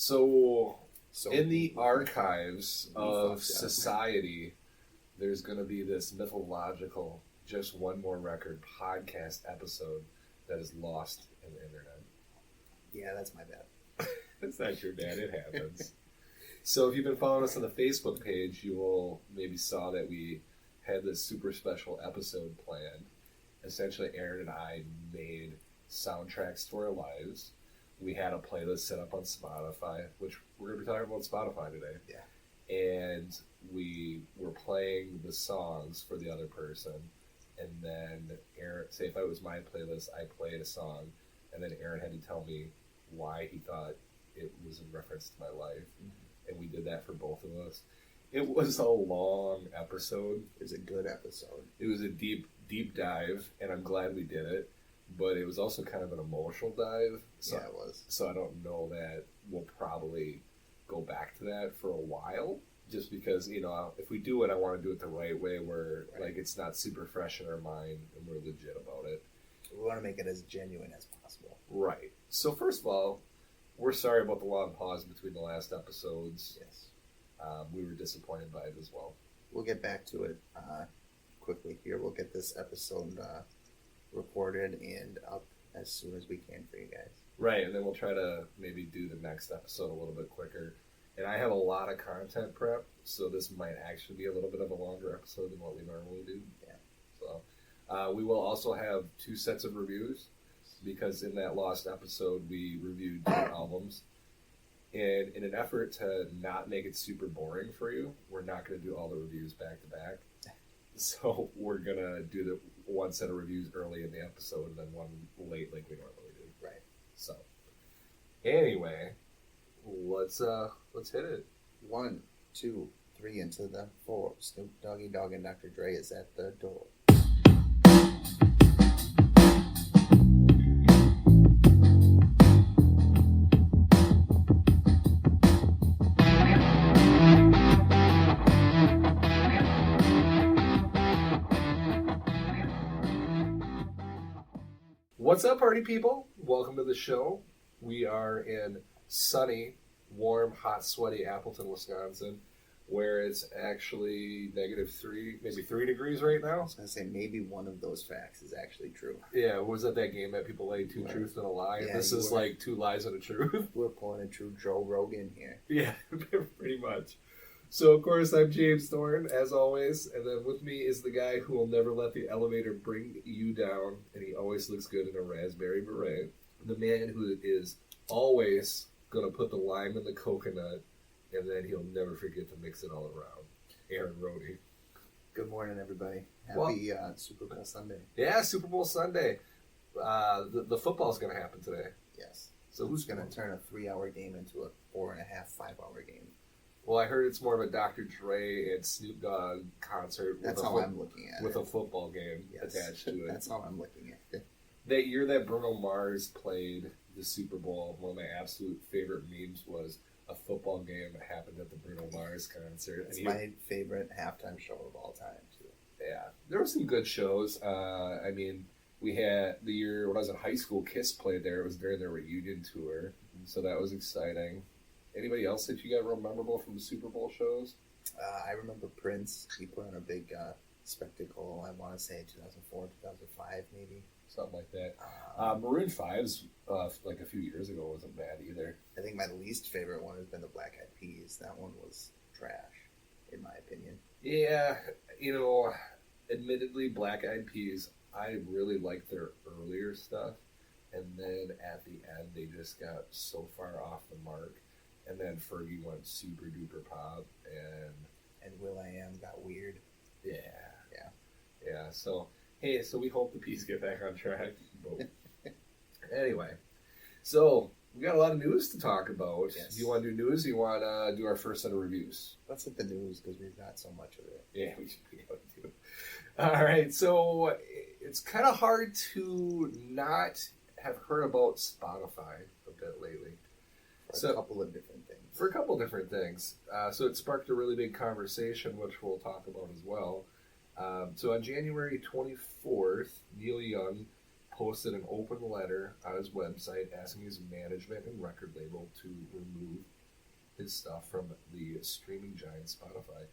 So in the archives of society, there's going to be this mythological Just One More Record podcast episode that is lost in the internet. Yeah, that's my bad. It's not your bad. It happens. So if you've been following us on the Facebook page, you will maybe saw that we had this super special episode planned. Essentially, Aaron and I made soundtracks to our lives. We had a playlist set up on Spotify, which we're going to be talking about Spotify today. Yeah. And we were playing the songs for the other person. And then Aaron, say if it was my playlist, I played a song. And then Aaron had to tell me why he thought it was in reference to my life. Mm-hmm. And we did that for both of us. It was a long episode. It was a good episode. It was a deep dive, and I'm glad we did it. But it was also kind of an emotional dive. So, yeah, it was. So I don't know that we'll probably go back to that for a while. Just because, if we do it, I want to do it the right way where, like, it's not super fresh in our mind and we're legit about it. We want to make it as genuine as possible. Right. So first of all, we're sorry about the long pause between the last episodes. Yes. We were disappointed by it as well. We'll get back to it quickly here. We'll get this episode recorded and up as soon as we can for you guys. Right, and then we'll try to maybe do the next episode a little bit quicker. And I have a lot of content prep, so this might actually be a little bit of a longer episode than what we normally do. Yeah. So we will also have 2 sets of reviews, because in that lost episode we reviewed 2 albums. And in an effort to not make it super boring for you, we're not going to do all the reviews back to back. So we're going to do the one set of reviews early in the episode and then one late like we normally do. Right. So anyway, let's hit it. 1, 2, 3 into the 4. Snoop Doggy Dogg and Dr. Dre is at the door. What's up, party people? Welcome to the show. We are in sunny, warm, hot, sweaty Appleton, Wisconsin, where it's actually -3, maybe 3 degrees right now. I was going to say, maybe one of those facts is actually true. Yeah, was that game that people laid 2 truths and a lie? Yeah, this is like 2 lies and a truth. We're pulling a true Joe Rogan here. Yeah, pretty much. So, of course, I'm James Thorne, as always, and then with me is the guy who will never let the elevator bring you down, and he always looks good in a raspberry beret. The man who is always going to put the lime in the coconut, and then he'll never forget to mix it all around. Aaron Rohde. Good morning, everybody. Happy Super Bowl Sunday. Yeah, Super Bowl Sunday. The football's going to happen today. Yes. So who's going to turn a 3-hour game into a 4.5, 5-hour game? Well, I heard it's more of a Dr. Dre and Snoop Dogg concert. That's how I'm looking at it. With a football game attached to it. That's how I'm looking at it. That year that Bruno Mars played the Super Bowl, one of my absolute favorite memes was a football game that happened at the Bruno Mars concert. It's my favorite halftime show of all time, too. Yeah. There were some good shows. I mean, we had the year when I was in high school, Kiss played there. It was during their reunion tour, so that was exciting. Anybody else that you got real memorable from the Super Bowl shows? I remember Prince. He put on a big spectacle, I want to say 2004, 2005, maybe. Something like that. Maroon 5's, like a few years ago, wasn't bad either. I think my least favorite one has been the Black Eyed Peas. That one was trash, in my opinion. Yeah, admittedly, Black Eyed Peas, I really liked their earlier stuff. And then at the end, they just got so far off the mark. And then Fergie went super duper pop, and will.i.am got weird. Yeah. So we hope the Peas get back on track. But anyway, so we got a lot of news to talk about. Yes. Do you want to do news? Or you want to do our first set of reviews? Let's hit the news because we've got so much of it. Yeah, we should be able to do it. All right, so it's kind of hard to not have heard about Spotify a bit lately. For a couple of different things. So it sparked a really big conversation, which we'll talk about as well. So on January 24th, Neil Young posted an open letter on his website asking his management and record label to remove his stuff from the streaming giant Spotify.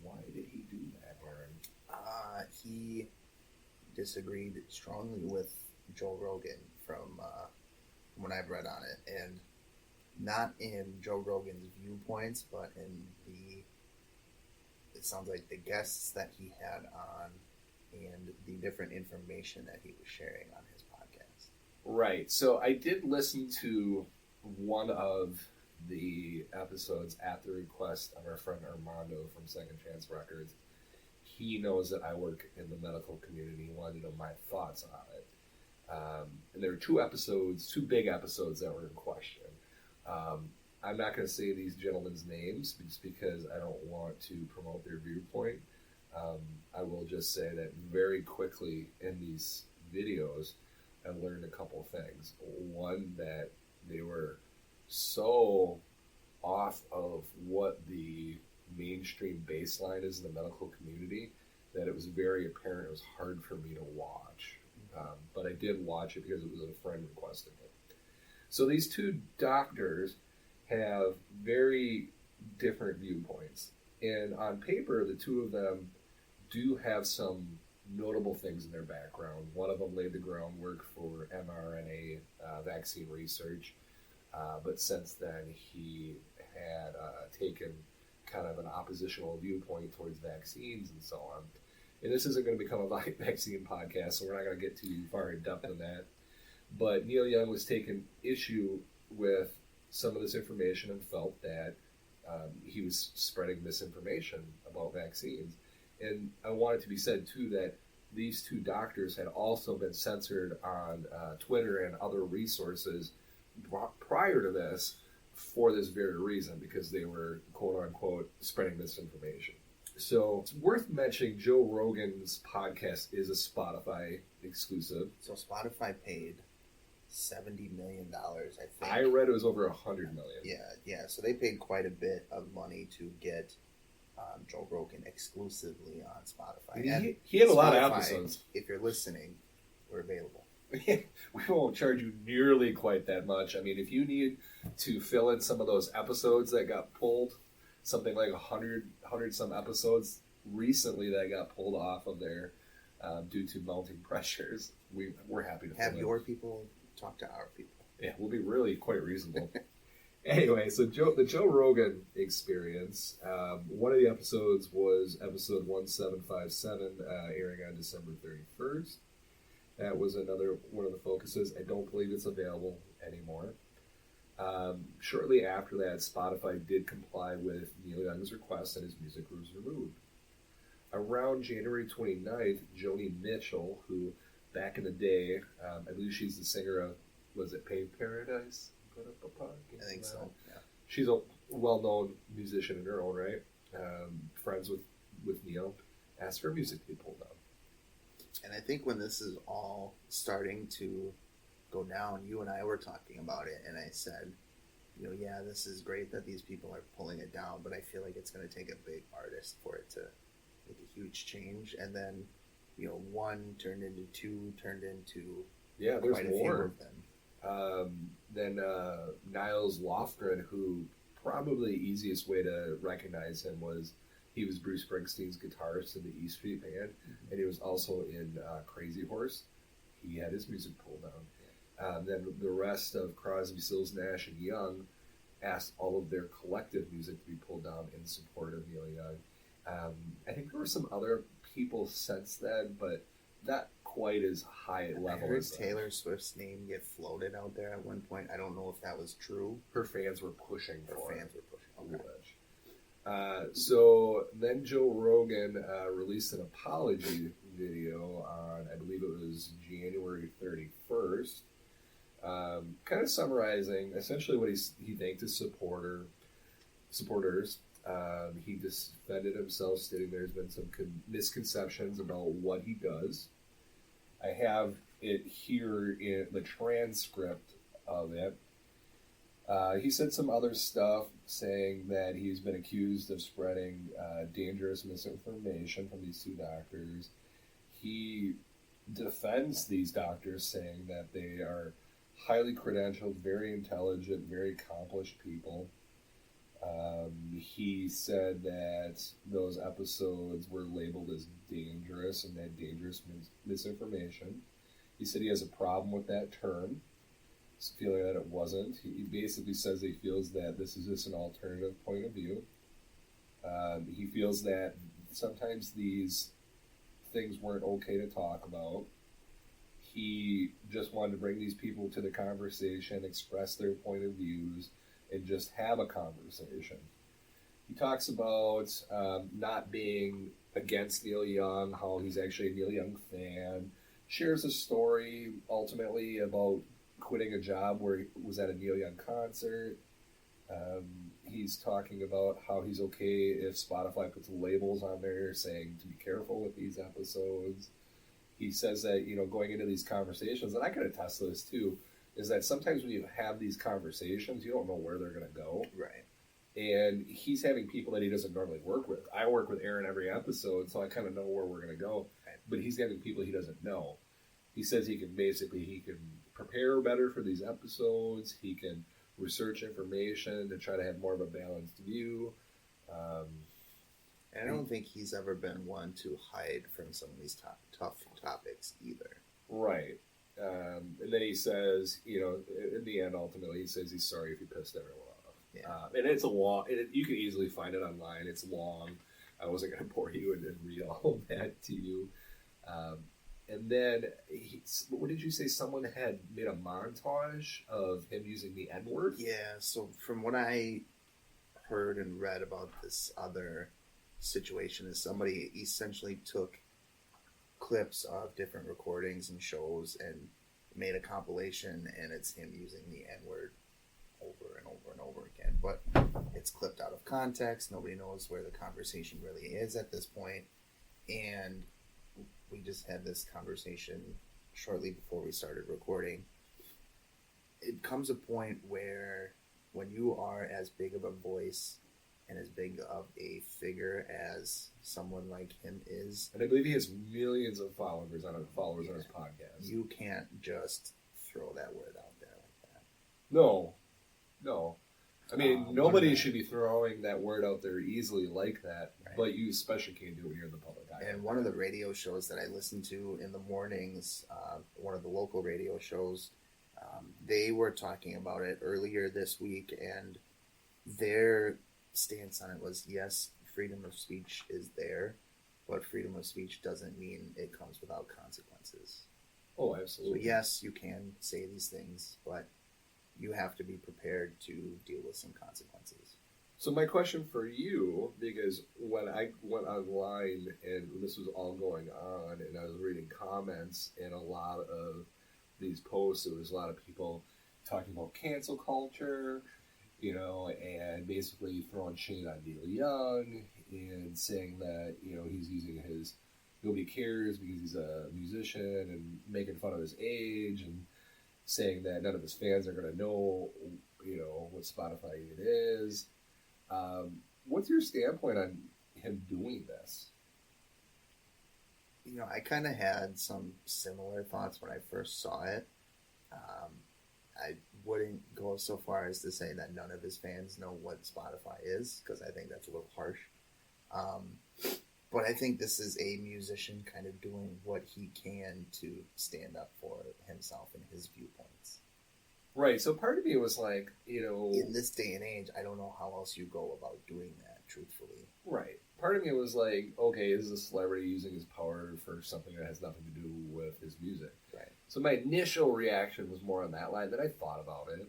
Why did he do that, Aaron? He disagreed strongly with Joe Rogan from what I've read on it, and not in Joe Rogan's viewpoints, but in it sounds like the guests that he had on and the different information that he was sharing on his podcast. Right. So I did listen to one of the episodes at the request of our friend Armando from Second Chance Records. He knows that I work in the medical community. He wanted to know my thoughts on it. And there were two big episodes that were in question. I'm not going to say these gentlemen's names just because I don't want to promote their viewpoint. I will just say that very quickly in these videos, I learned a couple things. One, that they were so off of what the mainstream baseline is in the medical community that it was very apparent it was hard for me to watch. But I did watch it because it was a friend requesting it. So these two doctors have very different viewpoints. And on paper, the two of them do have some notable things in their background. One of them laid the groundwork for mRNA vaccine research. But since then, he had taken kind of an oppositional viewpoint towards vaccines and so on. And this isn't going to become a vaccine podcast, so we're not going to get too far in depth on that. But Neil Young was taking issue with some of this information and felt that he was spreading misinformation about vaccines. And I want it to be said, too, that these two doctors had also been censored on Twitter and other resources prior to this for this very reason, because they were, quote-unquote, spreading misinformation. So it's worth mentioning Joe Rogan's podcast is a Spotify exclusive. So Spotify paid $70 million, I think. I read it was over $100 million. Yeah. So they paid quite a bit of money to get Joe Rogan exclusively on Spotify. And he had a lot of Spotify, episodes. If you're listening, we're available. We won't charge you nearly quite that much. I mean, if you need to fill in some of those episodes that got pulled, something like 100 some episodes recently that got pulled off of there due to mounting pressures, we're happy to have your people talk to our people. Yeah, we'll be really quite reasonable. Anyway, so the Joe Rogan Experience, one of the episodes was episode 1757, airing on December 31st. That was another one of the focuses. I don't believe it's available anymore. Shortly after that, Spotify did comply with Neil Young's request and his music was removed. Around January 29th, Joni Mitchell, who back in the day, I believe she's the singer of, was it Paved Paradise? I think so, yeah. She's a well-known musician in her own right, friends with Neil, asked for music to be pulled down. And I think when this is all starting to go down, you and I were talking about it, and I said, yeah, this is great that these people are pulling it down, but I feel like it's going to take a big artist for it to make a huge change. And then, one turned into two, turned into there's quite a few more of them. Then Niles Lofgren, who probably the easiest way to recognize him was he was Bruce Springsteen's guitarist in the E Street Band, and he was also in Crazy Horse. He had his music pulled down. Then the rest of Crosby, Stills, Nash, and Young asked all of their collective music to be pulled down in support of Neil Young. I think there were some other people since then, but not quite as high a level. I heard as Taylor Swift's name get floated out there at one point. I don't know if that was true. Her fans were pushing for it. Okay. So then Joe Rogan released an apology video on, I believe it was January 31st, kind of summarizing essentially what he thanked his supporters. He defended himself, stating there's been some misconceptions about what he does. I have it here in the transcript of it. He said some other stuff, saying that he's been accused of spreading dangerous misinformation from these two doctors. He defends these doctors, saying that they are highly credentialed, very intelligent, very accomplished people. He said that those episodes were labeled as dangerous and had dangerous misinformation. He said he has a problem with that term, feeling that it wasn't. He basically says he feels that this is just an alternative point of view. He feels that sometimes these things weren't okay to talk about. He just wanted to bring these people to the conversation, express their point of views, and just have a conversation. He talks about not being against Neil Young, how he's actually a Neil Young fan. Shares a story ultimately about quitting a job where he was at a Neil Young concert. He's talking about how he's okay if Spotify puts labels on there saying to be careful with these episodes. He says that, going into these conversations, and I can attest to this too, is that sometimes when you have these conversations, you don't know where they're going to go. Right. And he's having people that he doesn't normally work with. I work with Aaron every episode, so I kind of know where we're going to go. Right. But he's having people he doesn't know. He says he can prepare better for these episodes. He can research information to try to have more of a balanced view. And I don't think he's ever been one to hide from some of these tough topics either. Right. And then he says, in the end, ultimately, he says he's sorry if he pissed everyone off. Yeah. And it's a long, you can easily find it online. It's long. I wasn't going to bore you and read all of that to you. And then, what did you say? Someone had made a montage of him using the N-word? Yeah, so from what I heard and read about this other situation is somebody essentially took clips of different recordings and shows and made a compilation, and it's him using the N-word over and over and over again. But it's clipped out of context. Nobody knows where the conversation really is at this point. And we just had this conversation shortly before we started recording. It comes a point where when you are as big of a voice and as big of a figure as someone like him is, and I believe he has millions of followers on his podcast. You can't just throw that word out there like that. No. I mean, nobody should be throwing that word out there easily like that, right. But you especially can't do it here in the public eye. And one of the radio shows that I listen to in the mornings, one of the local radio shows, they were talking about it earlier this week, and their stance on it was, yes, freedom of speech is there, but freedom of speech doesn't mean it comes without consequences. Oh, absolutely. So yes, you can say these things, but you have to be prepared to deal with some consequences. So my question for you, because when I went online and this was all going on and I was reading comments and a lot of these posts, there was a lot of people talking about cancel culture, and basically throwing shade on Neil Young and saying that, he's using his nobody cares because he's a musician and making fun of his age and saying that none of his fans are going to know, what Spotify even is. What's your standpoint on him doing this? I kind of had some similar thoughts when I first saw it. I wouldn't go so far as to say that none of his fans know what Spotify is, because I think that's a little harsh. But I think this is a musician kind of doing what he can to stand up for himself and his viewpoints. Right. So part of me was like, in this day and age, I don't know how else you go about doing that, truthfully. Right. Part of me was like, okay, is a celebrity using his power for something that has nothing to do with his music? Right. So my initial reaction was more on that line. Then I thought about it,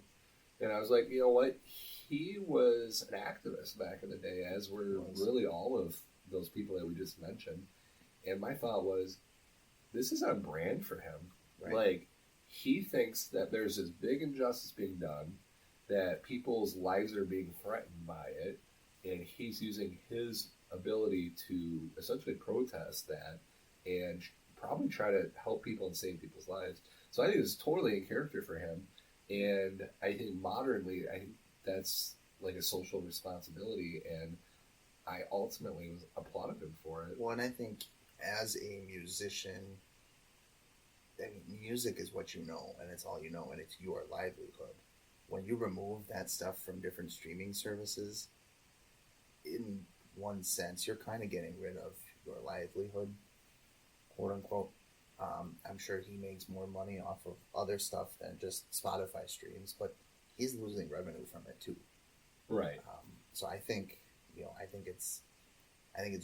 and I was like, you know what? He was an activist back in the day, as were really all of those people that we just mentioned. And my thought was, this is on brand for him. Right. Like, he thinks that there's this big injustice being done, that people's lives are being threatened by it, and he's using his ability to essentially protest that and probably try to help people and save people's lives. So I think it's totally in character for him, and I think modernly, that's like a social responsibility, and I ultimately applauded him for it. Well, and I think as a musician, I mean, music is what you know, and it's all you know, and it's your livelihood. When you remove that stuff from different streaming services, in one sense, you're kind of getting rid of your livelihood, quote unquote. I'm sure he makes more money off of other stuff than just Spotify streams, but he's losing revenue from it too. Right. So I think, I think it's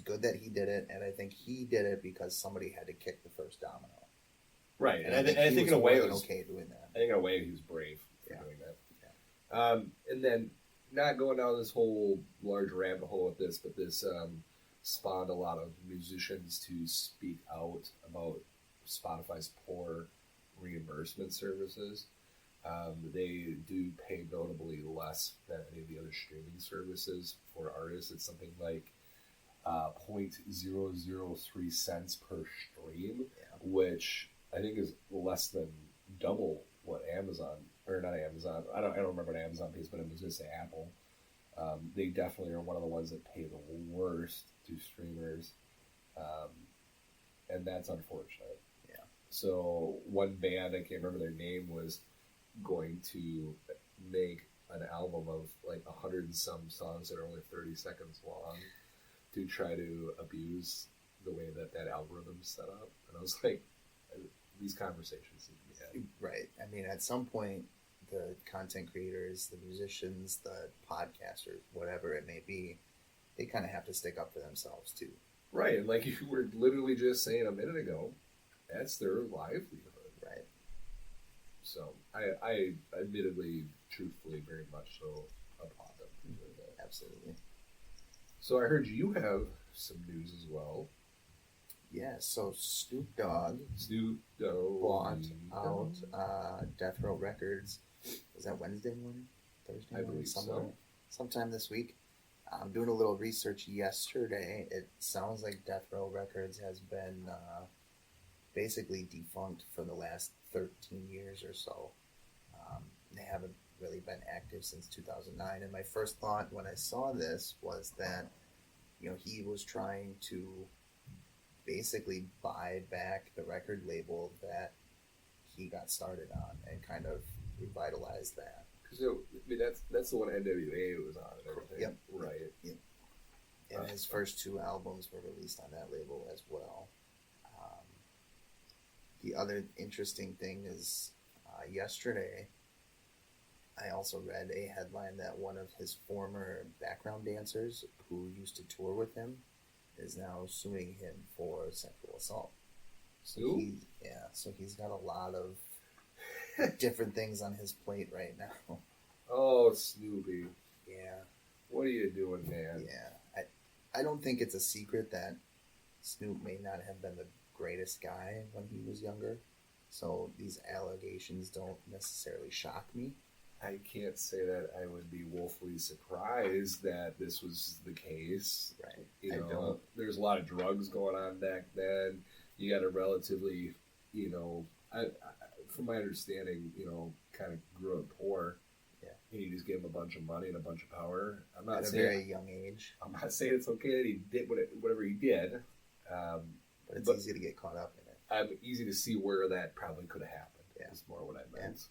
good that he did it, and I think he did it because somebody had to kick the first domino. Right. And I think in a way it was okay doing that. I think in a way he was brave for Yeah. doing that. Yeah. And then not going down this whole large rabbit hole with this, but this spawned a lot of musicians to speak out about Spotify's poor reimbursement services. They do pay notably less than any of the other streaming services for artists. It's something like 0.003 cents per stream, which I think is less than double what Amazon, or not Amazon, I don't remember what Amazon pays, but I was going to say Apple. They definitely are one of the ones that pay the worst to streamers, and that's unfortunate. Yeah. So one band, I can't remember their name, was going to make an album of like 100 and some songs that are only 30 seconds long to try to abuse the way that algorithm's set up. And I was like, these conversations need to be had. Right. I mean, at some point, the content creators, the musicians, the podcasters, whatever it may be, they kind of have to stick up for themselves too. Right. And like you were literally just saying a minute ago, that's their livelihood. Right. So I admittedly, truthfully, very much so applaud them for doing that. Absolutely. So I heard you have some news as well. Yeah, so Snoop Dogg bought out Death Row Records. Was that Wednesday morning? Thursday morning? I believe so. Sometime this week. I'm doing a little research yesterday. It sounds like Death Row Records has been basically defunct for the last 13 years or so. They haven't really been active since 2009. And my first thought when I saw this was that, he was trying to basically buy back the record label that he got started on and kind of revitalize that. Because that's the one NWA was on and everything. Yep. Right. Yep. And his first two albums were released on that label as well. The other interesting thing is yesterday I also read a headline that one of his former background dancers who used to tour with him is now suing him for sexual assault. So he's got a lot of different things on his plate right now. Oh, Snoopy. Yeah. What are you doing, man? Yeah. I don't think it's a secret that Snoop may not have been the greatest guy when he was younger. So these allegations don't necessarily shock me. I can't say that I would be woefully surprised that this was the case. Right. There's a lot of drugs going on back then. You got a relatively, from my understanding, kind of grew up poor. Yeah. And you just gave him a bunch of money and a bunch of power. I'm not At a saying very young age. I'm not saying it's okay that he did whatever he did. But it's easy to get caught up in it. Easy to see where that probably could have happened. Yeah. Is more what I meant.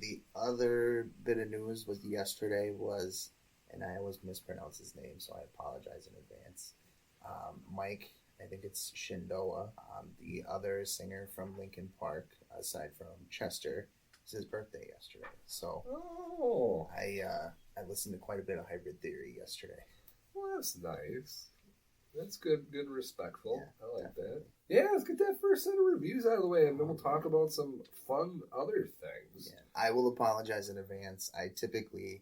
The other bit of news was yesterday and I always mispronounce his name, so I apologize in advance. Mike, I think it's Shindoa, the other singer from Linkin Park, aside from Chester, it's his birthday yesterday. So I listened to quite a bit of Hybrid Theory yesterday. Well, that's nice. That's good and respectful. Yeah, I like definitely. that. Yeah, let's get that first set of reviews out of the way, and then we'll talk about some fun other things. Yeah. I will apologize in advance. I typically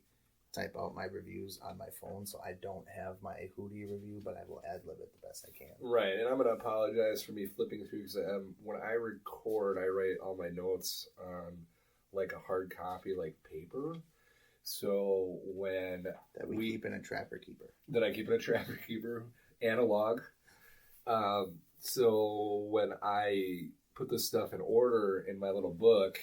type out my reviews on my phone, so I don't have my Hootie review, but I will ad-lib it the best I can. Right, and I'm going to apologize for me flipping through, because when I record, I write all my notes on like a hard copy, like paper. So when That we keep in a Trapper Keeper. That I keep in a Trapper Keeper. Analog. So when I put this stuff in order in my little book,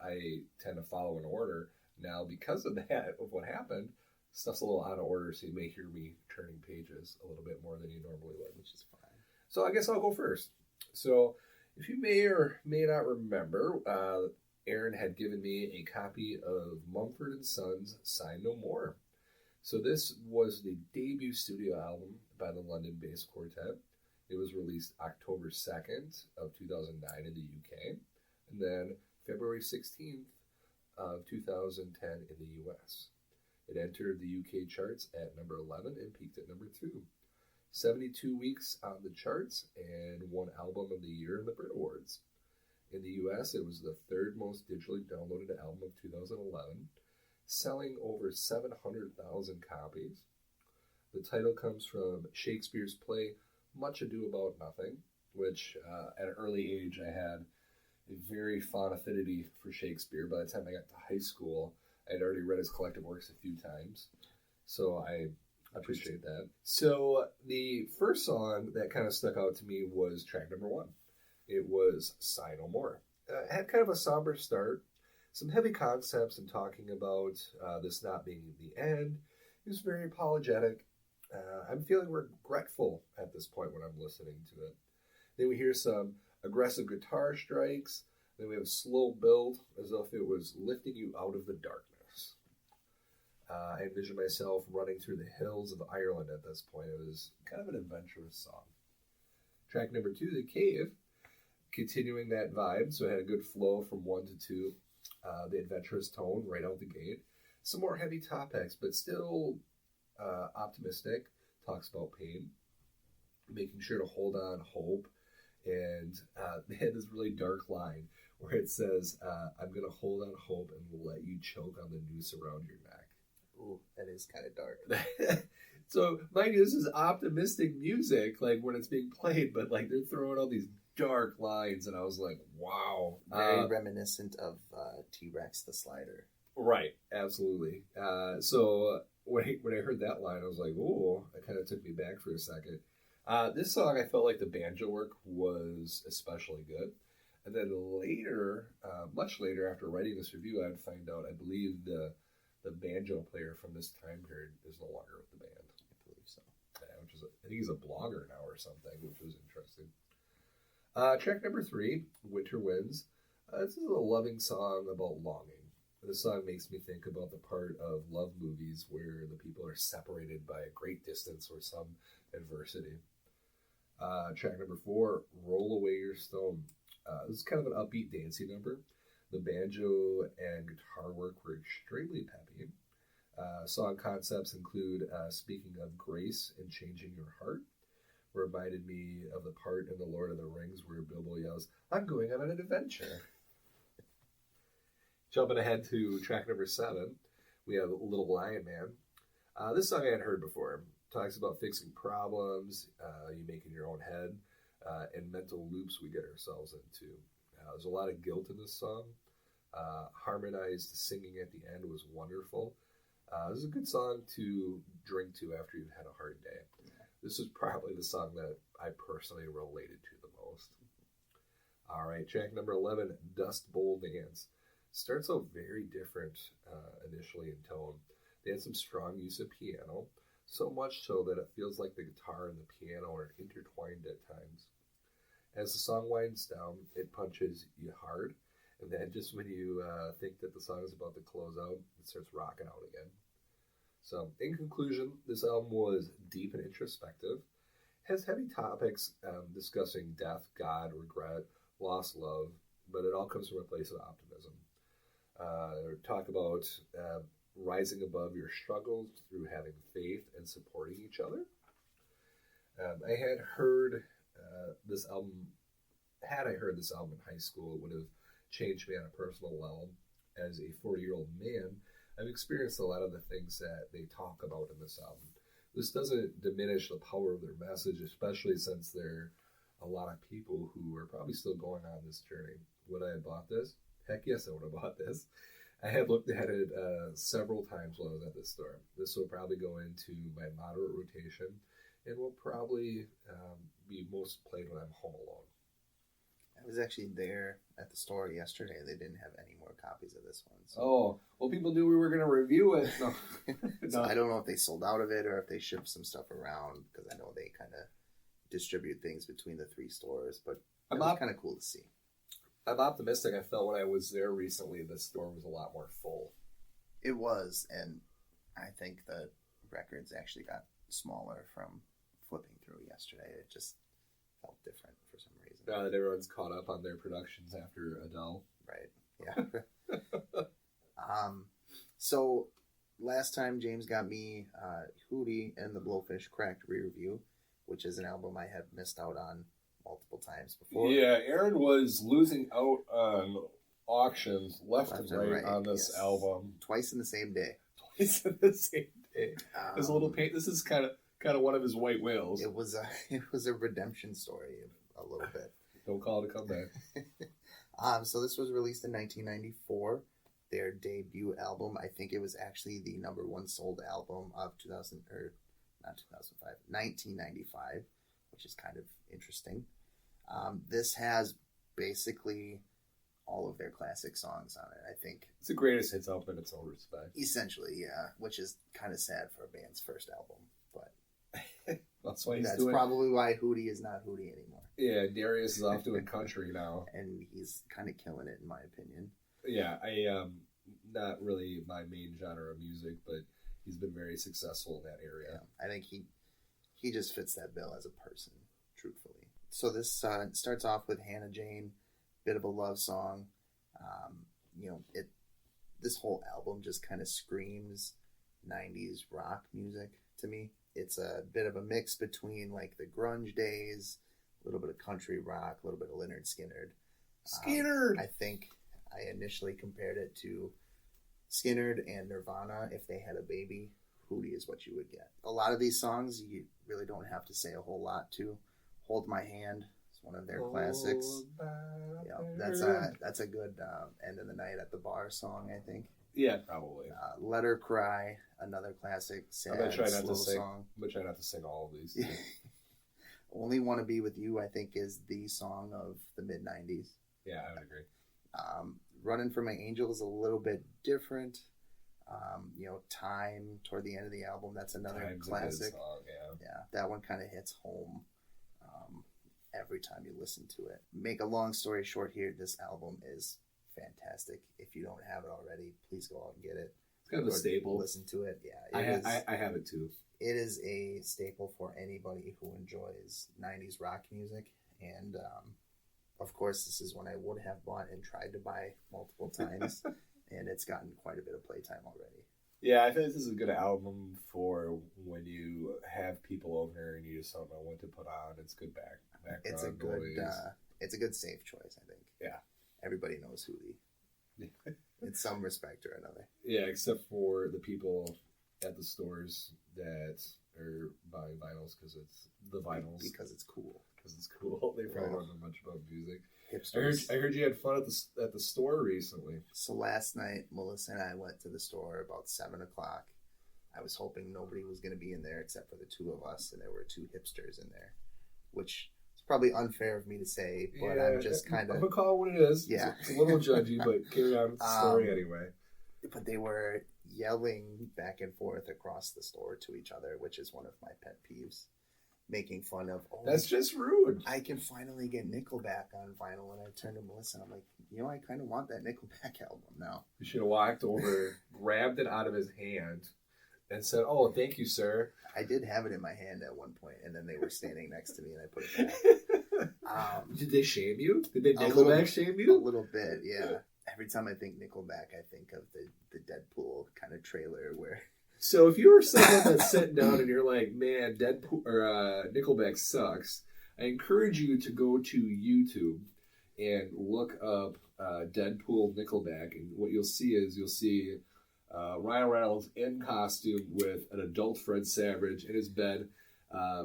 I tend to follow an order. Now, because of that, of what happened, stuff's a little out of order, so you may hear me turning pages a little bit more than you normally would, which is fine. So I guess I'll go first. So If you may or may not remember, Aaron had given me a copy of Mumford and Sons' Sign No More. So this was the debut studio album by the London-based quartet. It was released October 2nd of 2009 in the UK, and then February 16th of 2010 in the US. It entered the UK charts at number 11 and peaked at number 2. 72 weeks on the charts and won Album of the Year in the Brit Awards. In the US, it was the third most digitally downloaded album of 2011, selling over 700,000 copies. The title comes from Shakespeare's play Much Ado About Nothing, which at an early age I had a very fond affinity for Shakespeare. By the time I got to high school, I had already read his collected works a few times. So I appreciate that. So the first song that kind of stuck out to me was track number 1. It was Sign No More. It had kind of a somber start, some heavy concepts and talking about this not being the end. It was very apologetic. I'm feeling regretful at this point when I'm listening to it. Then we hear some aggressive guitar strikes. Then we have a slow build as if it was lifting you out of the darkness. I envision myself running through the hills of Ireland at this point. It was kind of an adventurous song. Track number 2, The Cave, continuing that vibe. So it had a good flow from 1 to 2. The adventurous tone right out the gate. Some more heavy topics, but still optimistic. Talks about pain, making sure to hold on hope. And they had this really dark line where it says, I'm going to hold on hope and let you choke on the noose around your neck. Ooh, that is kind of dark. So, mind you, this is optimistic music, like when it's being played, but like they're throwing all these dark lines, and I was like, wow. Very reminiscent of T-Rex the Slider. Right, absolutely. So when I heard that line, I was like, ooh, it kind of took me back for a second. This song, I felt like the banjo work was especially good. And then later, much later after writing this review, I'd find out, I believe the banjo player from this time period is no longer with the band. I believe so. Yeah, I think he's a blogger now or something, which was interesting. Track number 3, Winter Winds. This is a loving song about longing. This song makes me think about the part of love movies where the people are separated by a great distance or some adversity. Track number 4, Roll Away Your Stone. This is kind of an upbeat dancing number. The banjo and guitar work were extremely peppy. Song concepts include speaking of grace and changing your heart. Reminded me of the part in The Lord of the Rings where Bilbo yells, I'm going on an adventure. Jumping ahead to track number 7, we have Little Lion Man. This song I hadn't heard before. Talks about fixing problems, you making your own head, and mental loops we get ourselves into. There's a lot of guilt in this song. Harmonized singing at the end was wonderful. This is a good song to drink to after you've had a hard day. This is probably the song that I personally related to the most. All right, track number 11, Dust Bowl Dance. Starts out very different initially in tone. They had some strong use of piano, so much so that it feels like the guitar and the piano are intertwined at times. As the song winds down, it punches you hard, and then just when you think that the song is about to close out, it starts rocking out again. So, in conclusion, this album was deep and introspective, has heavy topics discussing death, God, regret, lost love, but it all comes from a place of optimism. Talk about rising above your struggles through having faith and supporting each other. I had heard this album, had I heard this album in high school, it would have changed me on a personal level. As a 40-year-old man, I've experienced a lot of the things that they talk about in this album. This doesn't diminish the power of their message, especially since there are a lot of people who are probably still going on this journey. Would I have bought this? Heck yes, I would have bought this. I had looked at it several times while I was at this store. This will probably go into my moderate rotation and will probably be most played when I'm home alone. I was actually there at the store yesterday. They didn't have any more copies of this one. So. Oh, well, people knew we were going to review it. No. So I don't know if they sold out of it or if they shipped some stuff around, because I know they kind of distribute things between the 3 stores. But It was kind of cool to see. I'm optimistic. I felt when I was there recently, the store was a lot more full. It was, and I think the records actually got smaller from flipping through yesterday. It just felt different for some reason. Now that everyone's caught up on their productions after Adele. Right. Yeah. So last time James got me Hootie and the Blowfish Cracked re-review, which is an album I have missed out on multiple times before. Yeah, Aaron was losing out on auctions left and right on this album. Twice in the same day. Twice in the same day. There's a little pain. This is kind of one of his white whales. It was a redemption story a little bit. Don't call it a comeback. So this was released in 1994. Their debut album. I think it was actually the number one sold album of 1995, which is kind of interesting. This has basically all of their classic songs on it. I think it's the greatest hits album in its own respect. Essentially, yeah, which is kind of sad for a band's first album, but that's why that's probably why Hootie is not Hootie anymore. Yeah, Darius is off doing country now, and he's kind of killing it in my opinion. Yeah, not really my main genre of music, but he's been very successful in that area. Yeah, I think he just fits that bill as a person, truthfully. So this starts off with Hannah Jane, bit of a love song. This whole album just kind of screams 90s rock music to me. It's a bit of a mix between like the grunge days, a little bit of country rock, a little bit of Lynyrd Skynyrd. I think I initially compared it to Skynyrd and Nirvana. If they had a baby, Hootie is what you would get. A lot of these songs you really don't have to say a whole lot to. Hold My Hand is one of their classics. Yeah, that's a good end of the night at the bar song, I think. Yeah, probably. Let Her Cry, another classic, sad, slow song. I'm gonna try not to sing all of these. Only Wanna Be With You, I think, is the song of the mid-90s. Yeah, I would agree. Running for My Angel is a little bit different. Time, toward the end of the album, that's another classic. Song, yeah, that one kind of hits home every time you listen to it. Make a long story short here, this album is fantastic. If you don't have it already, please go out and get it. It's kind of a staple. Listen to it. Yeah, I have it too. It is a staple for anybody who enjoys 90s rock music. And of course, this is one I would have bought and tried to buy multiple times. And it's gotten quite a bit of playtime already. Yeah, I think this is a good album for when you have people over and you just don't know what to put on. It's good background it's a good safe choice, I think. Yeah. Everybody knows Hootie. In some respect or another. Yeah, except for the people at the stores that are buying vinyls because it's the vinyls. Because it's cool. They probably don't know much about music. Hipsters. I heard you had fun at the store recently. So last night, Melissa and I went to the store about 7 o'clock. I was hoping nobody was going to be in there except for the two of us, and there were two hipsters in there, which is probably unfair of me to say, but I'm just kind of... I'm going to call it what it is. Yeah. It's a little judgy, but carry on with the story anyway. But they were yelling back and forth across the store to each other, which is one of my pet peeves. Making fun of, that's just rude. I can finally get Nickelback on vinyl. And I turned to Melissa and I'm like, I kind of want that Nickelback album now. You should have walked over, grabbed it out of his hand, and said, "Oh, thank you, sir." I did have it in my hand at one point, and then they were standing next to me, and I put it back. Did they shame you? Did they Nickelback shame you? A little bit, yeah. Every time I think Nickelback, I think of the Deadpool kind of trailer where... So if you were someone that's sitting down and you're like, man, Deadpool or Nickelback sucks, I encourage you to go to YouTube and look up Deadpool Nickelback, and what you'll see Ryan Reynolds in costume with an adult Fred Savage in his bed,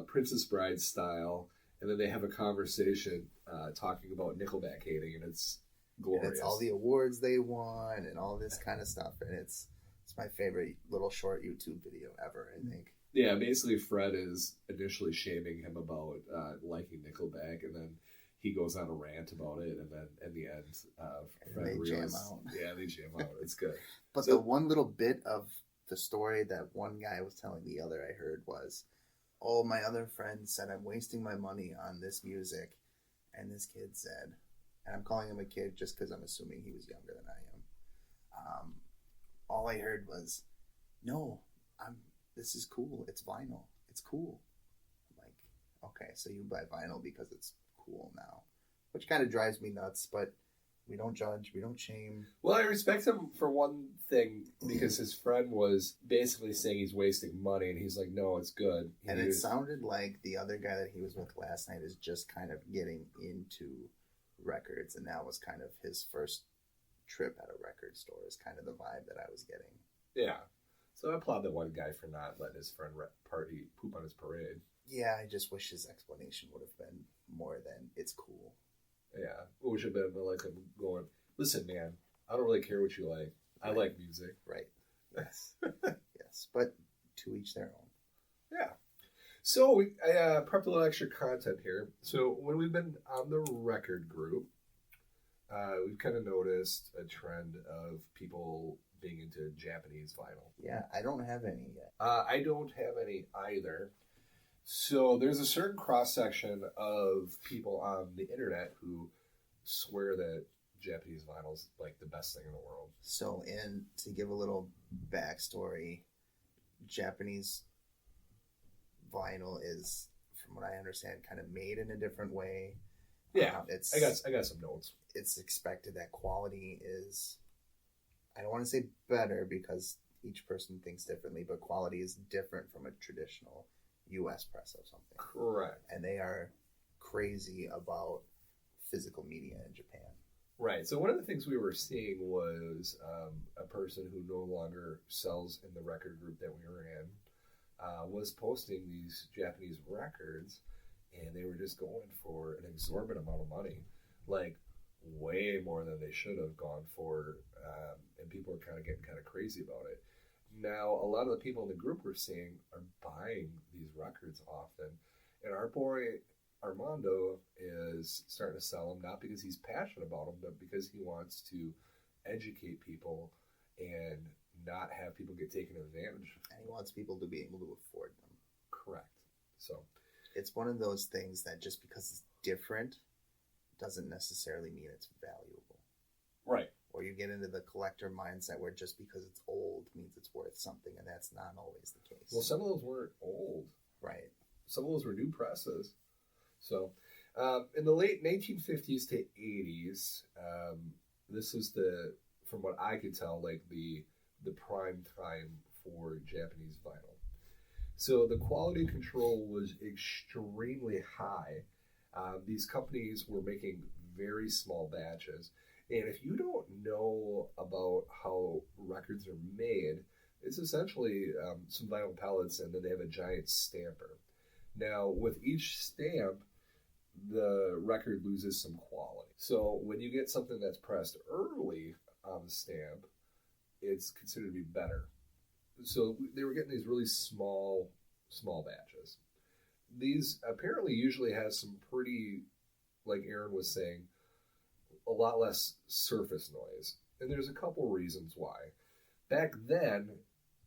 Princess Bride style, and then they have a conversation talking about Nickelback hating, and it's glorious. And it's all the awards they won and all this kind of stuff, and it's my favorite little short YouTube video ever, I think. Yeah, basically Fred is initially shaming him about liking Nickelback, and then he goes on a rant about it, and then in the end, Fred jam out. Yeah, they jam out. It's good. But the one little bit of the story that one guy was telling the other I heard was, my other friend said I'm wasting my money on this music, And this kid said, and I'm calling him a kid just because I'm assuming he was younger than I am. All I heard was, "No, this is cool. It's vinyl. It's cool." I'm like, okay, so you buy vinyl because it's cool now, which kind of drives me nuts. But we don't judge, we don't shame. Well, I respect him for one thing because his friend was basically saying he's wasting money, and he's like, "No, it's good." And it sounded like the other guy that he was with last night is just kind of getting into records, and that was kind of his first trip at a record store, is kind of the vibe that I was getting. Yeah. So I applaud the one guy for not letting his friend party poop on his parade. Yeah, I just wish his explanation would have been more than "it's cool." Yeah, it should have been like him going, "Listen, man, I don't really care what you like. I like music." Right. Yes. Yes. But to each their own. Yeah. So I prepped a little extra content here. So when we've been on the record group, we've kind of noticed a trend of people being into Japanese vinyl. Yeah, I don't have any yet. I don't have any either. So there's a certain cross-section of people on the internet who swear that Japanese vinyl is like the best thing in the world. So, and to give a little backstory, Japanese vinyl is, from what I understand, kind of made in a different way. Yeah, I got some notes. It's expected that quality is, I don't want to say better because each person thinks differently, but quality is different from a traditional U.S. press of something. Correct. And they are crazy about physical media in Japan. Right. So one of the things we were seeing was a person who no longer sells in the record group that we were in was posting these Japanese records, and they were just going for an exorbitant amount of money, like way more than they should have gone for, and people are kind of getting kind of crazy about it. Now, a lot of the people in the group we're seeing are buying these records often, and our boy Armando is starting to sell them, not because he's passionate about them, but because he wants to educate people and not have people get taken advantage of. And he wants people to be able to afford them. Correct. So it's one of those things that just because it's different doesn't necessarily mean it's valuable. Right. Or you get into the collector mindset where just because it's old means it's worth something, and that's not always the case. Well, some of those weren't old. Right. Some of those were new presses. So, in the late 1950s to 80s, this is from what I could tell, like the prime time for Japanese vinyl. So the quality control was extremely high. These companies were making very small batches. And if you don't know about how records are made, it's essentially some vinyl pellets, and then they have a giant stamper. Now, with each stamp, the record loses some quality. So when you get something that's pressed early on the stamp, it's considered to be better. So they were getting these really small batches. These apparently usually has some pretty, like Aaron was saying, a lot less surface noise. And there's a couple reasons why. Back then,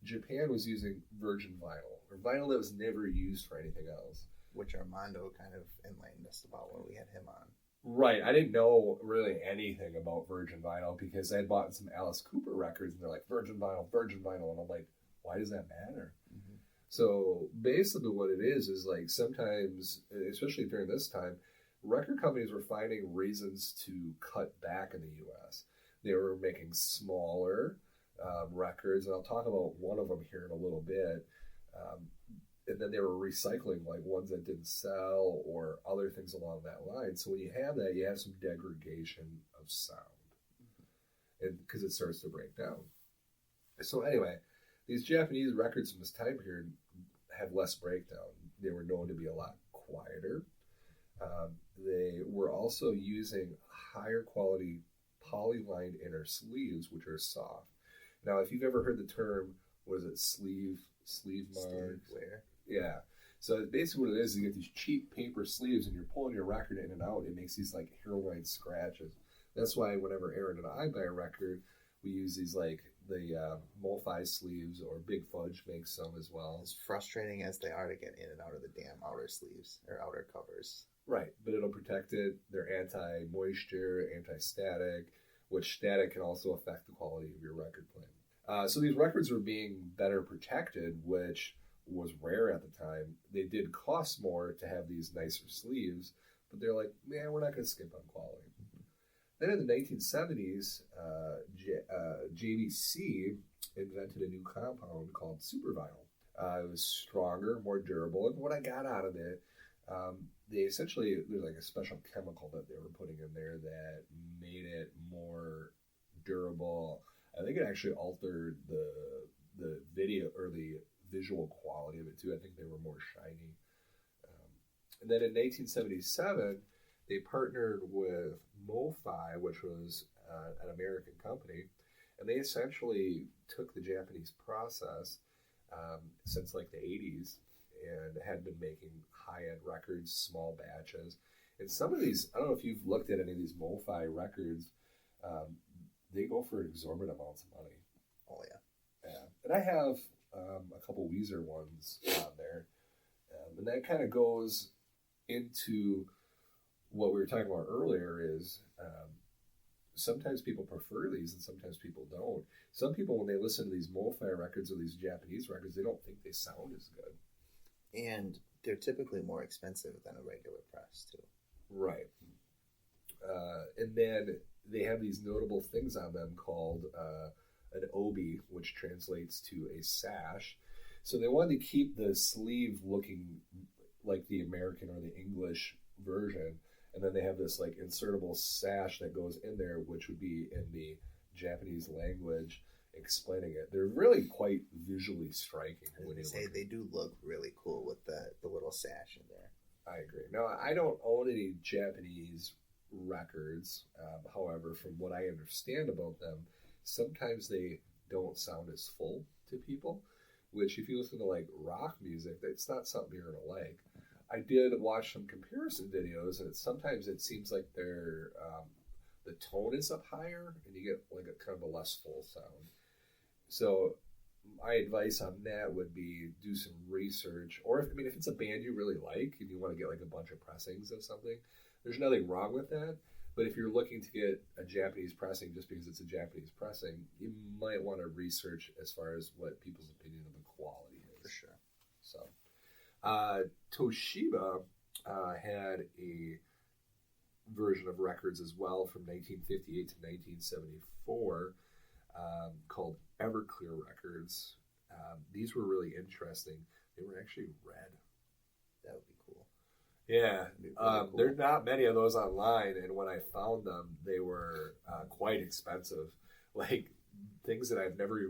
Japan was using virgin vinyl, or vinyl that was never used for anything else. Which Armando kind of enlightened us about when we had him on. Right. I didn't know really anything about virgin vinyl because I had bought some Alice Cooper records, and they're like, virgin vinyl. And I'm like, why does that matter? Mm-hmm. So basically what it is like sometimes, especially during this time, record companies were finding reasons to cut back in the U.S. They were making smaller records, and I'll talk about one of them here in a little bit. And then they were recycling like ones that didn't sell or other things along that line. So when you have that, you have some degradation of sound, and because it starts to break down. So anyway, these Japanese records from this time period had less breakdown. They were known to be a lot quieter. They were also using higher quality polylined inner sleeves, which are soft. Now, if you've ever heard the term, what is it, sleeve mark? Wear. Yeah. So basically what it is, you get these cheap paper sleeves and you're pulling your record in and out. It makes these like hairline scratches. That's why whenever Aaron and I buy a record, we use these like the MoFi sleeves, or Big Fudge makes some as well. As frustrating as they are to get in and out of the damn outer sleeves or outer covers. Right, but it'll protect it. They're anti-moisture, anti-static, which static can also affect the quality of your record playing. So these records were being better protected, which was rare at the time. They did cost more to have these nicer sleeves, but they're like, man, we're not going to skimp on quality. Then in the 1970s, JVC invented a new compound called super vinyl. It was stronger, more durable, and what I got out of it, they essentially, there's like a special chemical that they were putting in there that made it more durable. I think it actually altered the video or the visual quality of it too. I think they were more shiny. And then in 1977, they partnered with MoFi, which was an American company, and they essentially took the Japanese process since like the 80s and had been making high-end records, small batches. And some of these, I don't know if you've looked at any of these MoFi records, they go for exorbitant amounts of money. Oh, yeah. Yeah. And I have a couple Weezer ones on there. And that kind of goes into what we were talking about earlier is sometimes people prefer these and sometimes people don't. Some people, when they listen to these MoFi records or these Japanese records, they don't think they sound as good. And they're typically more expensive than a regular press, too. Right. And then they have these notable things on them called an obi, which translates to a sash. So they wanted to keep the sleeve looking like the American or the English version. And then they have this like insertable sash that goes in there, which would be in the Japanese language, explaining it. They're really quite visually striking. When you say they do look really cool with the little sash in there. I agree. Now, I don't own any Japanese records. However, from what I understand about them, sometimes they don't sound as full to people, which if you listen to like rock music, that's not something you're going to like. I did watch some comparison videos, and sometimes it seems like they're the tone is up higher, and you get like a kind of a less full sound. So my advice on that would be do some research, or if it's a band you really like and you want to get like a bunch of pressings of something, there's nothing wrong with that. But if you're looking to get a Japanese pressing just because it's a Japanese pressing, you might want to research as far as what people's opinion of the quality is. For sure. So. Toshiba had a version of records as well from 1958 to 1974 called Everclear records. These were really interesting. They were actually red. That would be cool. Yeah. Really cool. There's not many of those online, and when I found them, they were quite expensive. Like bands that I've never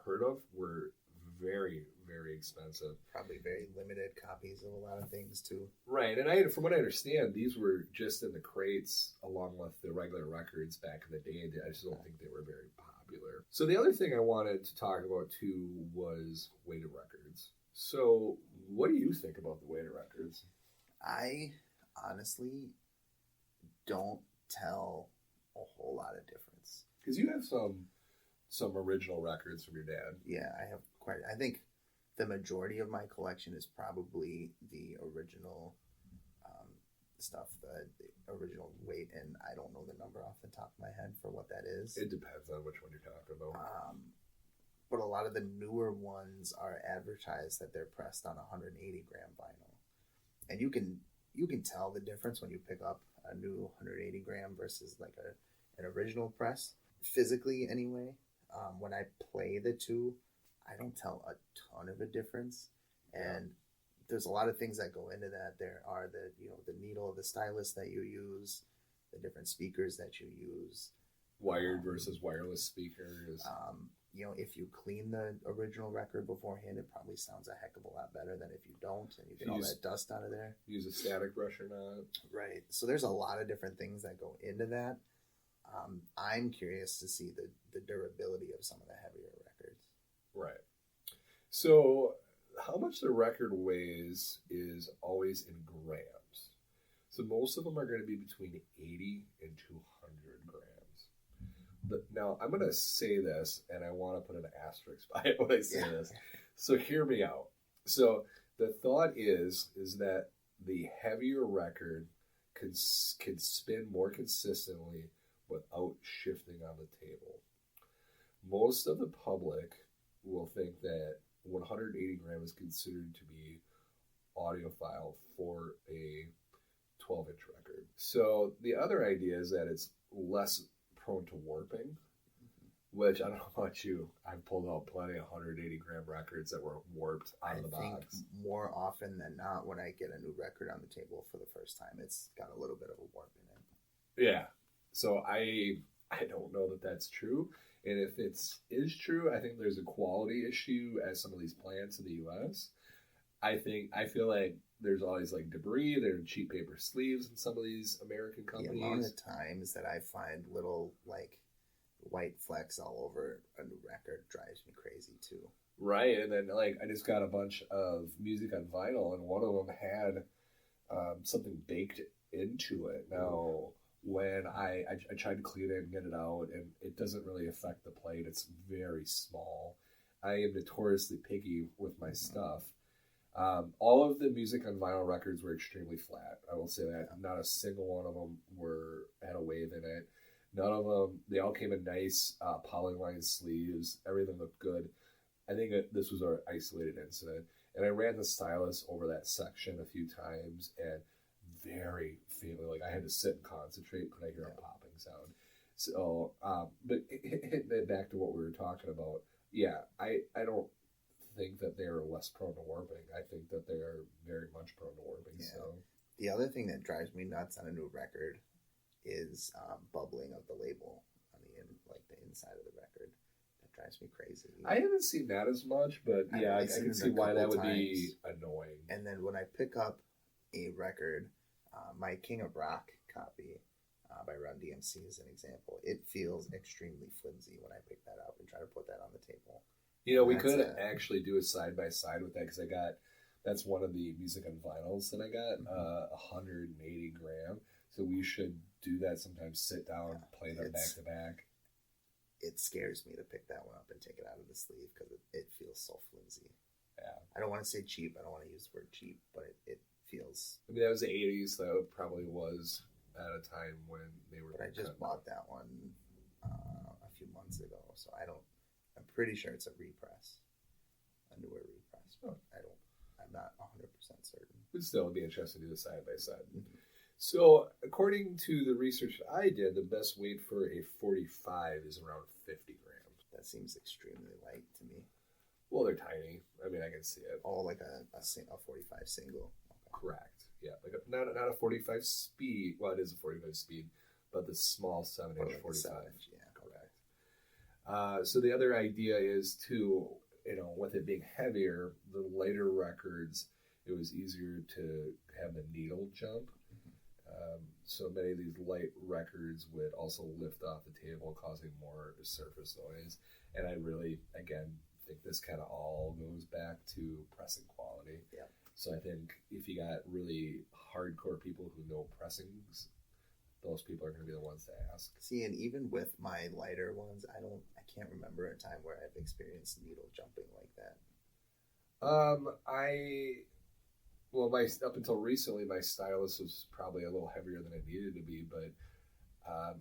heard of were very, very expensive. Probably very limited copies of a lot of things too. Right, and from what I understand, these were just in the crates along with the regular records back in the day. I just don't think they were very popular. So the other thing I wanted to talk about too was weighted records. So what do you think about the weighted records? I honestly don't tell a whole lot of difference. Because you have some original records from your dad. Yeah, I have quite. I think the majority of my collection is probably the original stuff, the original weight, and I don't know the number off the top of my head for what that is. It depends on which one you're talking about. But a lot of the newer ones are advertised that they're pressed on 180 gram vinyl, and you can tell the difference when you pick up a new 180 gram versus like an original press, physically anyway. When I play the two, I don't tell a ton of a difference, and there's a lot of things that go into that. There are the needle of the stylus that you use, the different speakers that you use, wired versus wireless speakers. If you clean the original record beforehand, it probably sounds a heck of a lot better than if you don't, and you get all that dust out of there. Use a static brush or not. Right. So there's a lot of different things that go into that. I'm curious to see the durability of some of the heavier records. Right. So how much the record weighs is always in grams. So most of them are going to be between 80 and 200 grams. Now I'm going to say this, and I want to put an asterisk by it when I say this. So hear me out. So the thought is that the heavier record can spin more consistently without shifting on the table. Most of the public will think that 180 gram is considered to be audiophile for a 12-inch record. So the other idea is that it's less prone to warping, which I don't know about you. I've pulled out plenty of 180 gram records that were warped out of the box. I think more often than not, when I get a new record on the table for the first time, it's got a little bit of a warp in it. Yeah. So I don't know that that's true. And if it is true, I think there's a quality issue at some of these plants in the U.S. I feel like there's always like debris. There are cheap paper sleeves in some of these American companies. The amount of times that I find little like white flecks all over a new record drives me crazy too. Right, and then like I just got a bunch of music on vinyl, and one of them had something baked into it. Now, when I tried to clean it and get it out, and it doesn't really affect the plate. It's very small. I am notoriously picky with my stuff. All of the music on vinyl records were extremely flat. I will say that. Not a single one of them had a wave in it. None of them. They all came in nice polyline sleeves. Everything looked good. I think this was an isolated incident, and I ran the stylus over that section a few times, and very faintly, like I had to sit and concentrate, could I hear a popping sound? So, but hitting it back to what we were talking about, yeah, I don't think that they're less prone to warping. I think that they are very much prone to warping. Yeah. So the other thing that drives me nuts on a new record is bubbling of the label on the inside of the record. That drives me crazy. I haven't seen that as much, but yeah, I can see why that would be annoying. And then when I pick up a record, my King of Rock copy by Run DMC is an example. It feels extremely flimsy when I pick that up and try to put that on the table. You know, we could actually do a side by side with that because that's one of the music on vinyls that I got, 180 gram. So we should do that sometime. Sit down, play them back to back. It scares me to pick that one up and take it out of the sleeve because it feels so flimsy. Yeah. I don't want to say cheap. I don't want to use the word cheap, but it feels. I mean, that was the 80s, though. It probably was at a time when they were. But I just bought that one a few months ago, so I'm pretty sure it's a repress, a newer repress, but I'm not 100% certain. But still, it'd be interesting to do the side by side. So, according to the research I did, the best weight for a 45 is around 50 grams. That seems extremely light to me. Well, they're tiny. I mean, I can see it. Oh, like a 45 single. Okay. Correct. Yeah, like not a 45 speed. Well, it is a 45 speed, but the small 7-inch like 45. Yeah, correct. So the other idea is to, with it being heavier, the lighter records, it was easier to have the needle jump. So many of these light records would also lift off the table, causing more surface noise. And I really, again, think this kind of all goes back to pressing quality. Yeah. So I think if you got really hardcore people who know pressings, those people are going to be the ones to ask. See, and even with my lighter ones, I can't remember a time where I've experienced needle jumping like that. Up until recently, my stylus was probably a little heavier than it needed to be, but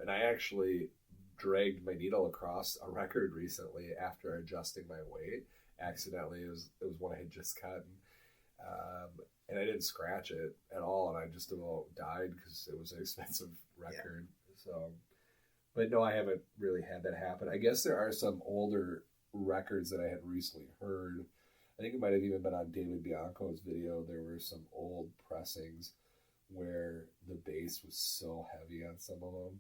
and I actually dragged my needle across a record recently after adjusting my weight accidentally. It was one I had just gotten, and I didn't scratch it at all, and I just about died because it was an expensive record. Yeah. So, but no, I haven't really had that happen. I guess there are some older records that I had recently heard. I think it might have even been on David Bianco's video. There were some old pressings where the bass was so heavy on some of them.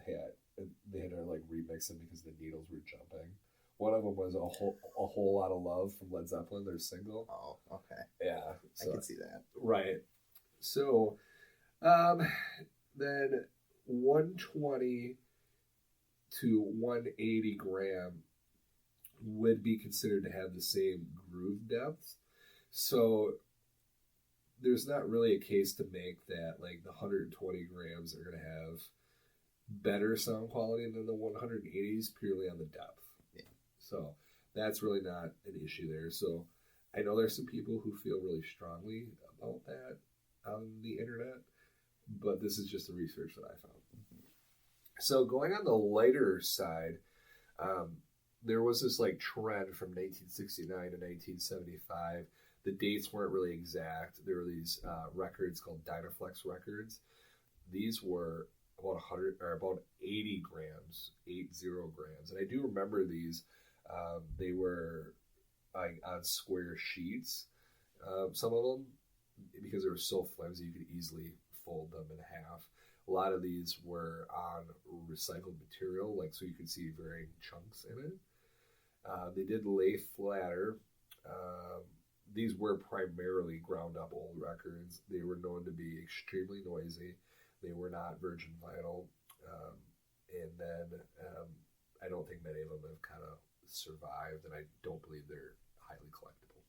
They had to like remix them because the needles were jumping. One of them was a whole lot of love from Led Zeppelin, their single. Oh, okay. Yeah, so, I can see that. Right. So, then 120 to 180 gram would be considered to have the same groove depth. So there's not really a case to make that like the 120 grams are going to have better sound quality than the 180s purely on the depth. Yeah. So that's really not an issue there. So I know there's some people who feel really strongly about that on the internet, but this is just the research that I found. Mm-hmm. So going on the lighter side, there was this like trend from 1969 to 1975. The dates weren't really exact. There were these records called Dynaflex records. These were about 100 or about 80 grams, 80 grams, and I do remember these. They were like on square sheets. Some of them, because they were so flimsy, you could easily fold them in half. A lot of these were on recycled material, like so you could see varying chunks in it. They did lay flatter. These were primarily ground up old records. They were known to be extremely noisy. They were not virgin vinyl. And then I don't think many of them have kind of survived, and I don't believe they're highly collectible.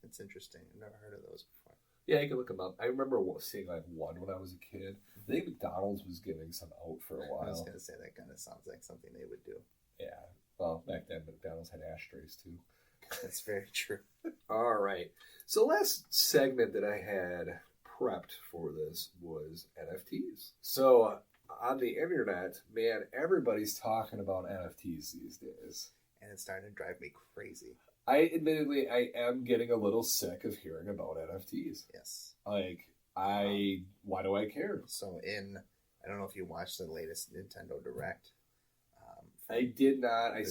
That's interesting. I've never heard of those before. Yeah, you can look them up. I remember seeing like one when I was a kid. I think McDonald's was giving some out for a while. I was going to say that kind of sounds like something they would do. Yeah. Well, back then McDonald's had ashtrays too. That's very true. All right. So last segment that I had prepped for this was NFTs. So on the internet, man, everybody's talking about NFTs these days. And it's starting to drive me crazy. I am getting a little sick of hearing about NFTs. Yes. Like, why do I care? So I don't know if you watched the latest Nintendo Direct. I did not. I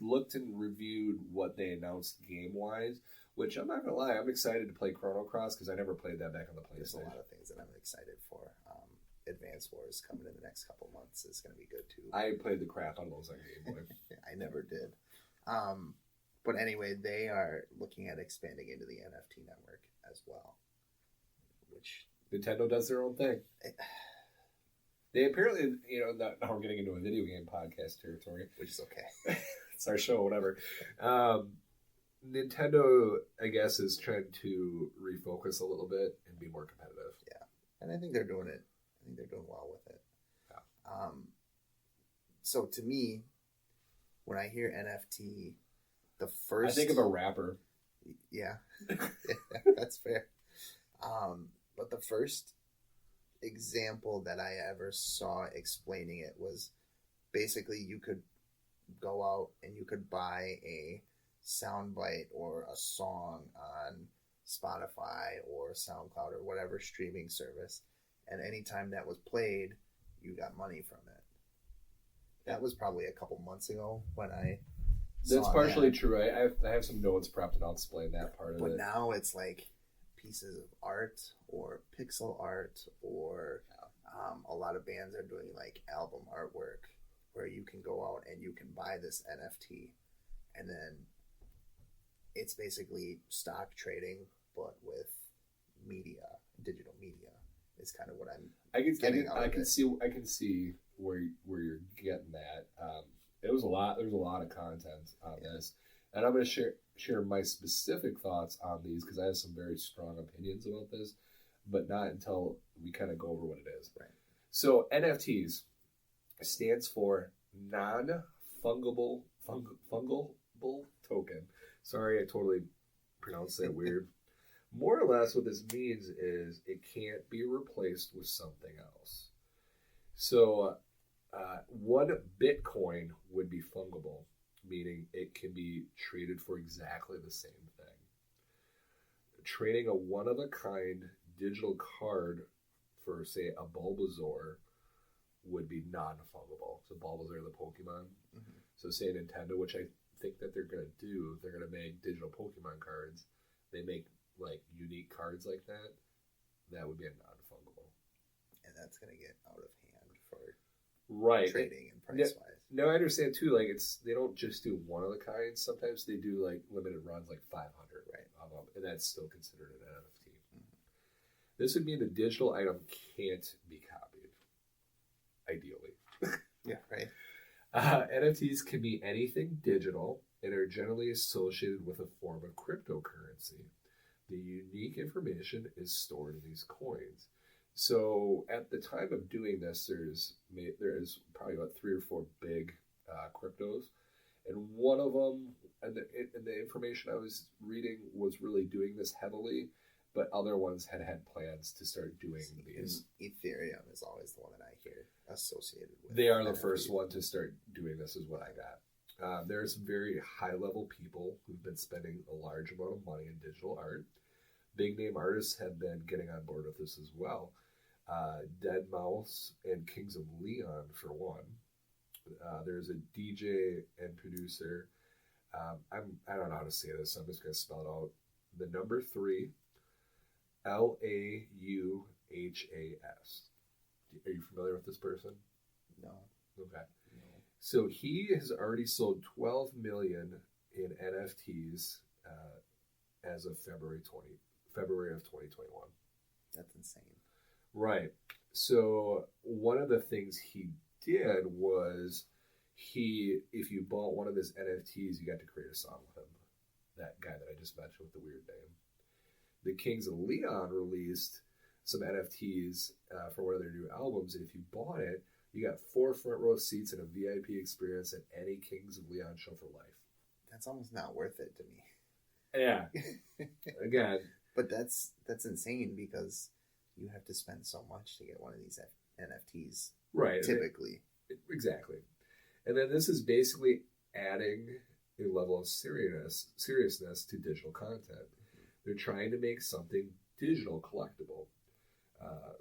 looked and reviewed what they announced game-wise, which I'm not going to lie, I'm excited to play Chrono Cross because I never played that back on the PlayStation. There's a lot of things that I'm excited for. Advance Wars coming in the next couple months is going to be good too. I played the crap out of those on Game Boy. I never did. But anyway, they are looking at expanding into the NFT network as well. Which Nintendo does their own thing. They apparently, now we're getting into a video game podcast territory. Which is okay. It's our show, whatever. Nintendo, I guess, is trying to refocus a little bit and be more competitive. Yeah. And I think they're doing it. I think they're doing well with it. Yeah. So to me, when I hear NFT, the first... I think of a rapper. Yeah. That's fair. But the first example that I ever saw explaining it was basically you could go out and you could buy a soundbite or a song on Spotify or SoundCloud or whatever streaming service, and anytime that was played, you got money from it. That was probably a couple months ago when I That's partially true. I have some notes prepped and I'll explain that part of it. But now it's like pieces of art or pixel art or a lot of bands are doing like album artwork where you can go out and you can buy this NFT and then it's basically stock trading but with media, digital media is kind of what I can see where you're getting that. There's a lot of content on this, and I'm going to share my specific thoughts on these because I have some very strong opinions about this, but not until we kind of go over what it is. Right. So NFTs stands for non-fungible token. Sorry, I totally pronounced that weird. More or less what this means is it can't be replaced with something else. So one Bitcoin would be fungible, meaning it can be traded for exactly the same thing. Trading a one-of-a-kind digital card for, say, a Bulbasaur would be non-fungible. So Bulbasaur, the Pokemon. Mm-hmm. So say Nintendo, which I think that they're going to do, they're going to make digital Pokemon cards. They make like unique cards like that. That would be a non-fungible. And that's going to get out of hand for trading and price wise. No, I understand too. Like they don't just do one of the kinds. Sometimes they do like limited runs, like 500, right? And that's still considered an NFT. Mm-hmm. This would mean the digital item can't be copied. Ideally, yeah, right. NFTs can be anything digital and are generally associated with a form of cryptocurrency. The unique information is stored in these coins. So at the time of doing this, there's probably about 3 or 4 big cryptos, and one of them, and the information I was reading was really doing this heavily, but other ones had plans to start doing these. Ethereum is always the one that I hear associated with. They are the first one to start doing this, is what I got. There's very high level people who've been spending a large amount of money in digital art. Big name artists have been getting on board with this as well. Dead Mouse and Kings of Leon, for one. There's a DJ and producer. I don't know how to say this, so I'm just going to spell it out. The number 3, Lauhas. Are you familiar with this person? No. Okay. No. So he has already sold 12 million in NFTs as of February of 2021. That's insane. Right. So one of the things he did was if you bought one of his NFTs, you got to create a song with him. That guy that I just mentioned with the weird name. The Kings of Leon released some NFTs for one of their new albums, and if you bought it, you got 4 front row seats and a VIP experience at any Kings of Leon show for life. That's almost not worth it to me. Yeah. Again. But that's insane because you have to spend so much to get one of these NFTs. Right. Typically. Exactly. And then this is basically adding a level of seriousness to digital content. Mm-hmm. They're trying to make something digital collectible.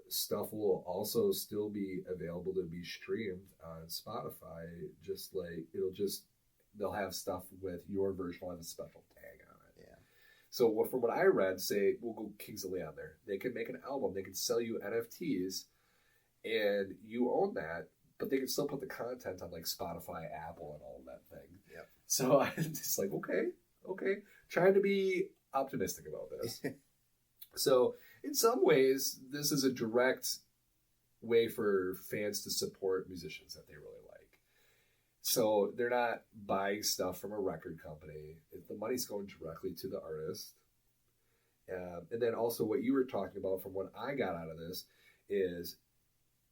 Stuff will also still be available to be streamed on Spotify, just like they'll have stuff with your version will have a special tag on it. Yeah. So from what I read, say we'll go Kings of Leon there. They can make an album, they can sell you NFTs, and you own that, but they can still put the content on like Spotify, Apple, and all of that thing. Yeah. So I'm just like, okay, trying to be optimistic about this. So in some ways, this is a direct way for fans to support musicians that they really like. So they're not buying stuff from a record company. The money's going directly to the artist. And then also what you were talking about from what I got out of this is,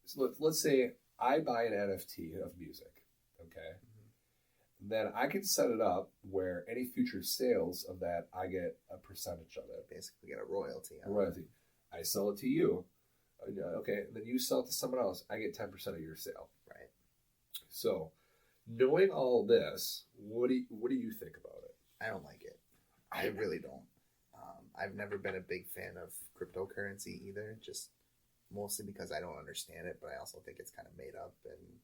so let's say I buy an NFT of music, okay? Mm-hmm. Then I can set it up where any future sales of that, I get a percentage of it. Basically get a royalty on it. I sell it to you. Okay, and then you sell it to someone else. I get 10% of your sale. Right. So, knowing all this, what do you think about it? I don't like it. I really don't. I've never been a big fan of cryptocurrency either, just mostly because I don't understand it, but I also think it's kind of made up and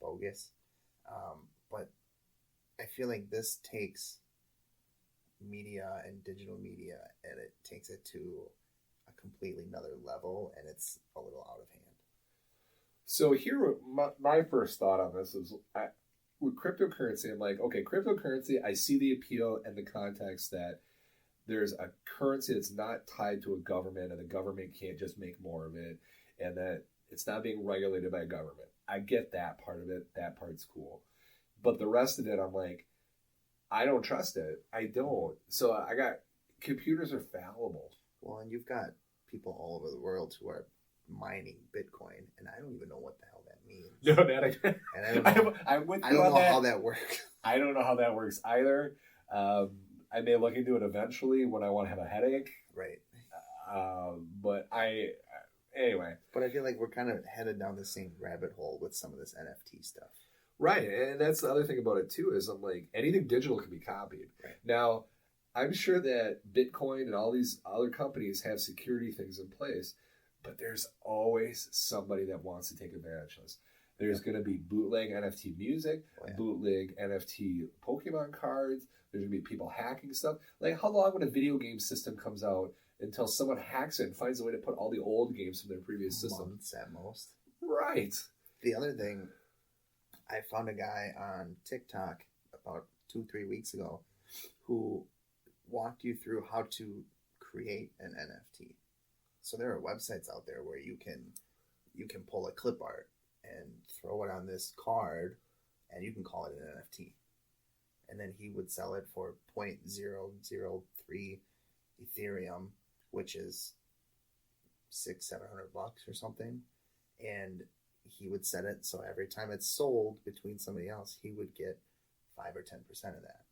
bogus. But I feel like this takes media and digital media and it takes it to a completely another level, and it's a little out of hand. So here, my first thought on this is, with cryptocurrency, I'm like, okay, cryptocurrency, I see the appeal and the context that there's a currency that's not tied to a government, and the government can't just make more of it, and that it's not being regulated by a government. I get that part of it. That part's cool. But the rest of it, I'm like, I don't trust it. I don't. So I got, computers are fallible. Well, and you've got people all over the world who are mining Bitcoin, and I don't even know what the hell that means. No, that and I don't know how that works. I don't know how that works either. I may look into it eventually when I want to have a headache. Right. But anyway. But I feel like we're kind of headed down the same rabbit hole with some of this NFT stuff. Right, and that's the other thing about it too, is I'm like, anything digital can be copied. Right. Now, I'm sure that Bitcoin and all these other companies have security things in place, but there's always somebody that wants to take advantage of this. There's going to be bootleg NFT music, bootleg NFT Pokemon cards. There's going to be people hacking stuff. Like, how long when a video game system comes out until someone hacks it and finds a way to put all the old games from their previous system? Months at most. Right. The other thing, I found a guy on TikTok about 2-3 weeks ago who walked you through how to create an NFT. So there are websites out there where you can pull a clip art and throw it on this card, and you can call it an NFT. And then he would sell it for 0.003 Ethereum, which is $600-700 or something, and he would set it so every time it's sold between somebody else, he would get 5 or 10% of that.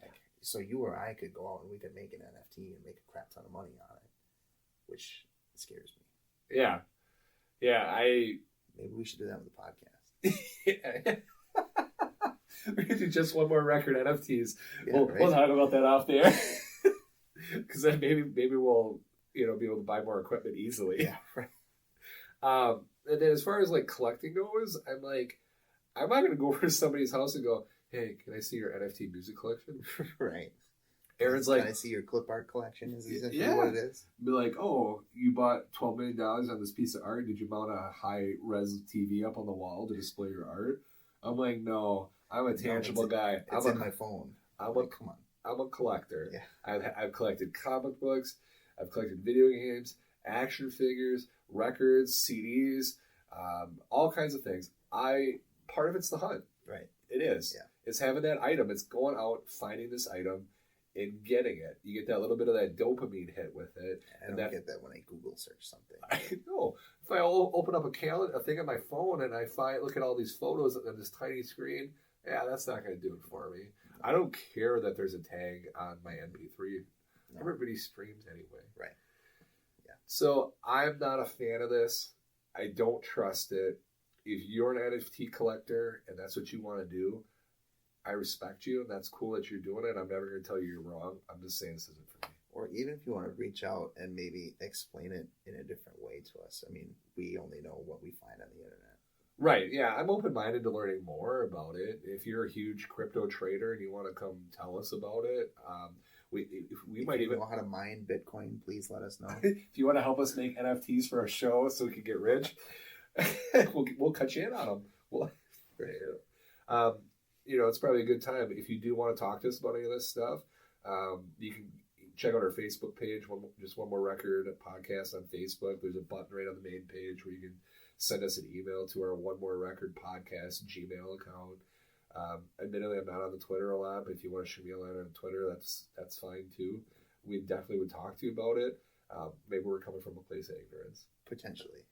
Like, so you or I could go out and we could make an NFT and make a crap ton of money on it, which scares me. Yeah. Maybe we should do that with the podcast. We could do just one more record NFTs. Yeah, we'll talk about that off there. Because then maybe we'll be able to buy more equipment easily. Yeah, right. And then as far as like collecting goes, I'm not going to go over to somebody's house and go, hey, can I see your NFT music collection? Right. Aaron's like, can I see your clip art collection? Is essentially what it is. Be like, oh, you bought $12 million on this piece of art. Did you mount a high res TV up on the wall to display your art? I'm like, no, I'm a tangible guy. It's in my phone. Come on. I'm a collector. Yeah. I've collected comic books. I've collected video games, action figures, records, CDs, all kinds of things. Part of it's the hunt. Right. It is. Yeah. It's having that item. It's going out, finding this item, and getting it. You get that little bit of that dopamine hit with it. I don't get that when I Google search something. I know. If I open up a thing on my phone and I look at all these photos on this tiny screen, yeah, that's not going to do it for me. I don't care that there's a tag on my MP3. No. Everybody streams anyway. Right. Yeah. So I'm not a fan of this. I don't trust it. If you're an NFT collector and that's what you want to do, I respect you, and that's cool that you're doing it. I'm never going to tell you you're wrong. I'm just saying this isn't for me. Or even if you want to reach out and maybe explain it in a different way to us. I mean, we only know what we find on the internet. Right, yeah. I'm open-minded to learning more about it. If you're a huge crypto trader and you want to come tell us about it, we might even know how to mine Bitcoin, please let us know. If you want to help us make NFTs for our show so we can get rich, we'll cut you in on them. It's probably a good time. If you do want to talk to us about any of this stuff, you can check out our Facebook page, just One More Record podcast on Facebook. There's a button right on the main page where you can send us an email to our One More Record podcast Gmail account. Admittedly, I'm not on the Twitter a lot, but if you want to shoot me a line on Twitter, that's fine too. We definitely would talk to you about it. Maybe we're coming from a place of ignorance. Potentially.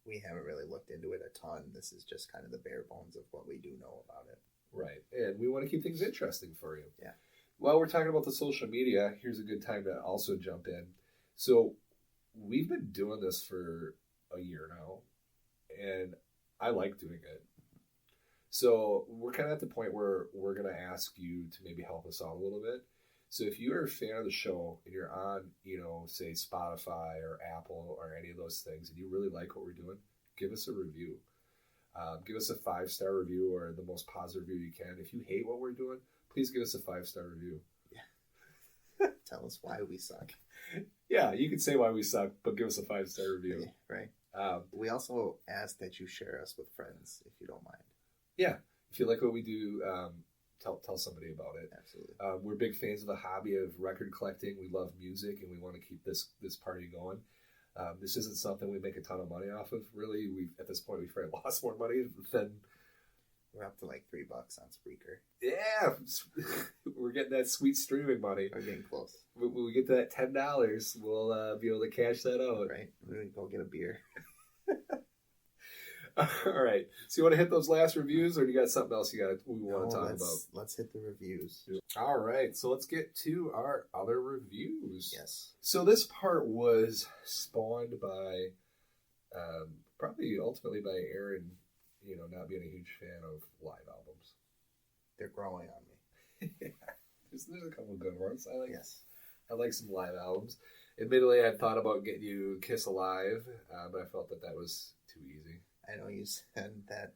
We haven't really looked into it a ton. This is just kind of the bare bones of what we do know about it. Right. And we want to keep things interesting for you. Yeah. While we're talking about the social media, here's a good time to also jump in. So we've been doing this for a year now, and I like doing it. So we're kind of at the point where we're going to ask you to maybe help us out a little bit. So if you're a fan of the show and you're on, say Spotify or Apple or any of those things, and you really like what we're doing, give us a review. Give us a 5-star review or the most positive review you can. If you hate what we're doing, please give us a 5-star review. Yeah. Tell us why we suck. Yeah, you can say why we suck, but give us a 5-star review. Right. We also ask that you share us with friends, if you don't mind. Yeah. If you like what we do, tell somebody about it. Absolutely. We're big fans of the hobby of record collecting. We love music, and we want to keep this party going. This isn't something we make a ton of money off of. Really, at this point we've probably lost more money than. We're up to like $3 on Spreaker. Yeah, we're getting that sweet streaming money. We're getting close. When we get to that $10, we'll be able to cash that out. Right. We're gonna go get a beer. All right. So you want to hit those last reviews, or do you got something else we want to talk about? Let's hit the reviews. All right. So let's get to our other reviews. Yes. So this part was spawned by, probably ultimately by Aaron, not being a huge fan of live albums. They're growing on me. Yeah. There's a couple of good ones. Yes. I like some live albums. Admittedly, I thought about getting you Kiss Alive, but I felt that was too easy. I know you said that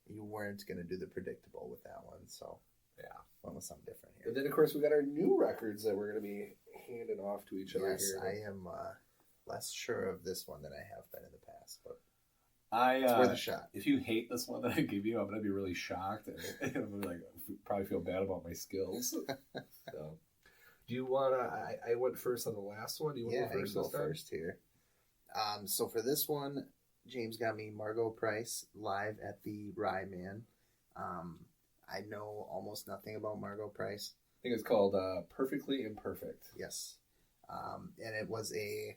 you weren't going to do the predictable with that one, so yeah, went with something different here. And then, of course, we got our new records that we're going to be handing off to each other here. Yes, I am less sure of this one than I have been in the past, but it's worth a shot. If you hate this one that I give you, I'm going to be really shocked, and I'm going to probably feel bad about my skills. So, do you want to? I went first on the last one. Do you want to go first? I can go first here. So for this one, James got me Margot Price live at the Rye Man. I know almost nothing about Margot Price. I think it's called Perfectly Imperfect. Yes. And it was a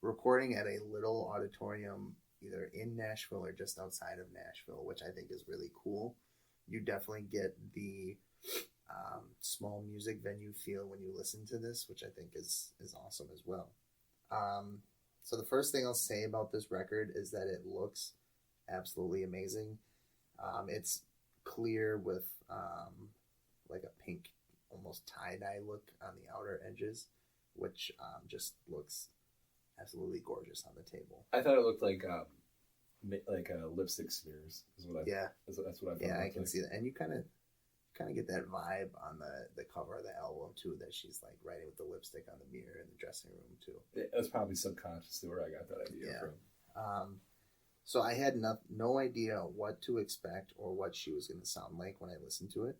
recording at a little auditorium either in Nashville or just outside of Nashville, which I think is really cool. You definitely get the small music venue feel when you listen to this, which I think is awesome as well. So the first thing I'll say about this record is that it looks absolutely amazing. It's clear with like a pink, almost tie-dye look on the outer edges, which just looks absolutely gorgeous on the table. I thought it looked like lipstick smears. Is what I that's what I thought. Yeah, I can like. see that, and you kind of get that vibe on the cover of the album too. That she's like writing with the lipstick on the mirror in the dressing room too. It was probably subconsciously where I got that idea from. So I had no idea what to expect or what she was going to sound like when I listened to it.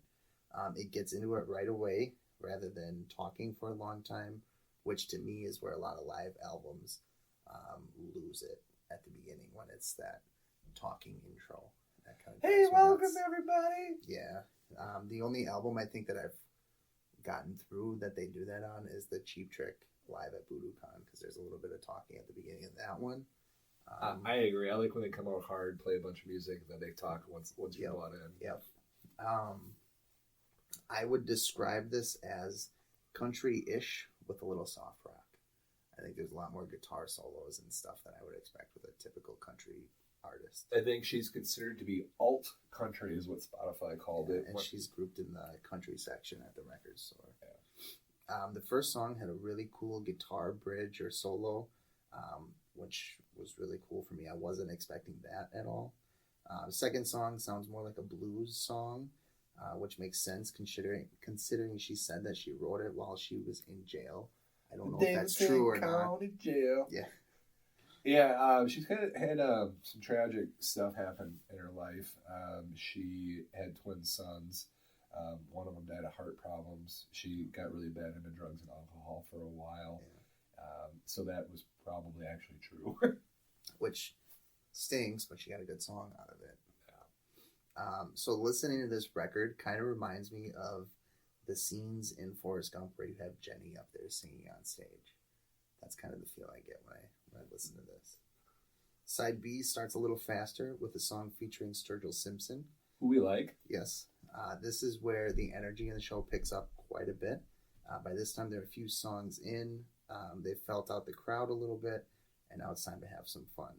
It gets into it right away rather than talking for a long time, which to me is where a lot of live albums lose it at the beginning when it's that talking intro. That kind of hey, welcome everybody! Yeah. The only album I think that I've gotten through that they do that on is the Cheap Trick live at BoodooCon, because there's a little bit of talking at the beginning of that one. I agree. I like when they come out hard, play a bunch of music, and then they talk once you're brought in. Yep. I would describe this as country-ish with a little soft rock. I think there's a lot more guitar solos and stuff than I would expect with a typical country artist. I think she's considered to be alt country, is what Spotify called it. And she's grouped in the country section at the record store. Yeah. The first song had a really cool guitar bridge or solo, which was really cool for me. I wasn't expecting that at all. The second song sounds more like a blues song, which makes sense considering she said that she wrote it while she was in jail. I don't know if that's true or not. Jail. Yeah. Yeah, she's kind of had some tragic stuff happen in her life. She had twin sons. One of them died of heart problems. She got really bad into drugs and alcohol for a while. Yeah. So that was probably actually true. Which stings, but she got a good song out of it. Yeah. So listening to this record kind of reminds me of the scenes in Forrest Gump where you have Jenny up there singing on stage. That's kind of the feel I get when I listen to this. Side B starts a little faster with a song featuring Sturgill Simpson, who we like. Yes. This is where the energy in the show picks up quite a bit. By this time, there are a few songs in. They felt out the crowd a little bit, and now it's time to have some fun.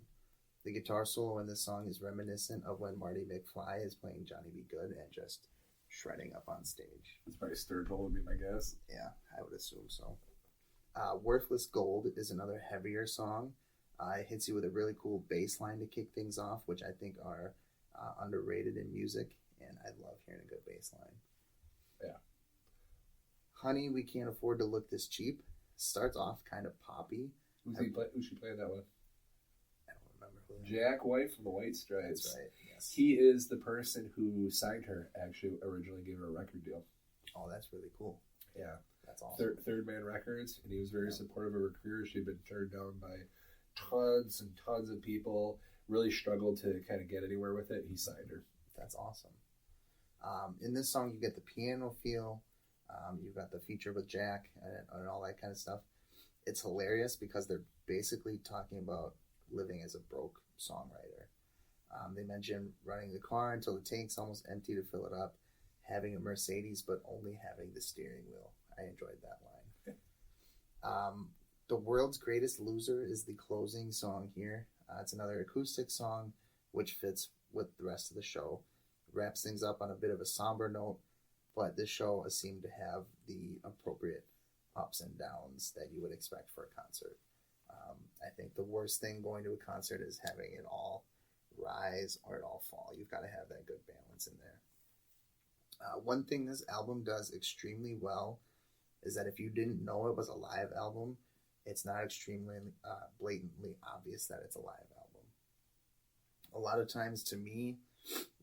The guitar solo in this song is reminiscent of when Marty McFly is playing Johnny B. Good and just shredding up on stage. That's probably Sturgill would be my guess. Yeah, I would assume so. Worthless Gold is another heavier song. It hits you with a really cool bass line to kick things off, which I think are underrated in music, and I love hearing a good bass line. Yeah. Honey, We Can't Afford to Look This Cheap starts off kind of poppy. Who's she playing that with? I don't remember who. Jack White from the White Stripes. That's right, yes. He is the person who signed her, actually originally gave her a record deal. Oh, that's really cool. Yeah. That's awesome. Third Man Records, and he was very supportive of her career. She'd been turned down by tons and tons of people, really struggled to kind of get anywhere with it. He signed her. That's awesome. In this song, you get the piano feel. You've got the feature with Jack and all that kind of stuff. It's hilarious because they're basically talking about living as a broke songwriter. They mention running the car until the tank's almost empty to fill it up, having a Mercedes but only having the steering wheel. I enjoyed that line. The World's Greatest Loser is the closing song here. It's another acoustic song, which fits with the rest of the show. Wraps things up on a bit of a somber note, but this show seemed to have the appropriate ups and downs that you would expect for a concert. I think the worst thing going to a concert is having it all rise or it all fall. You've got to have that good balance in there. One thing this album does extremely well is that if you didn't know it was a live album, it's not extremely blatantly obvious that it's a live album. A lot of times, to me,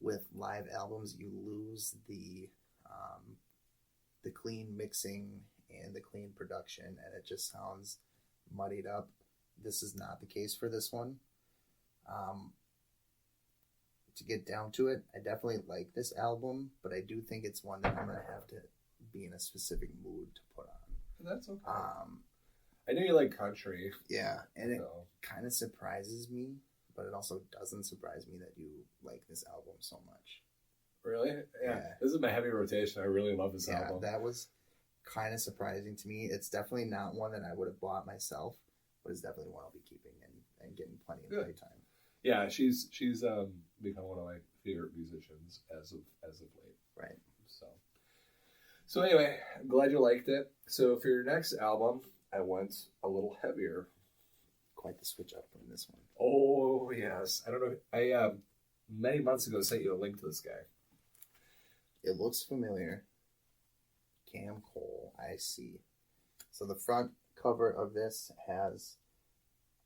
with live albums, you lose the clean mixing and the clean production, and it just sounds muddied up. This is not the case for this one. To get down to it, I definitely like this album, but I do think it's one that I'm going to have to be in a specific mood to put on. That's okay. I know you like country. Yeah, and it So. kind of surprises me, but it also doesn't surprise me that you like this album so much. Really? Yeah. Yeah. This is my heavy rotation. I really love this Yeah, album. that was kind of surprising to me. It's definitely not one that I would have bought myself, but it's definitely one I'll be keeping and getting plenty of playtime. Yeah, she's become one of my favorite musicians as of late. Right. So anyway, I'm glad you liked it. So for your next album, I went a little heavier. Quite the switch up from this one. Oh yes, I don't know. I many months ago sent you a link to this guy. It looks familiar. Cam Cole, I see. So the front cover of this has,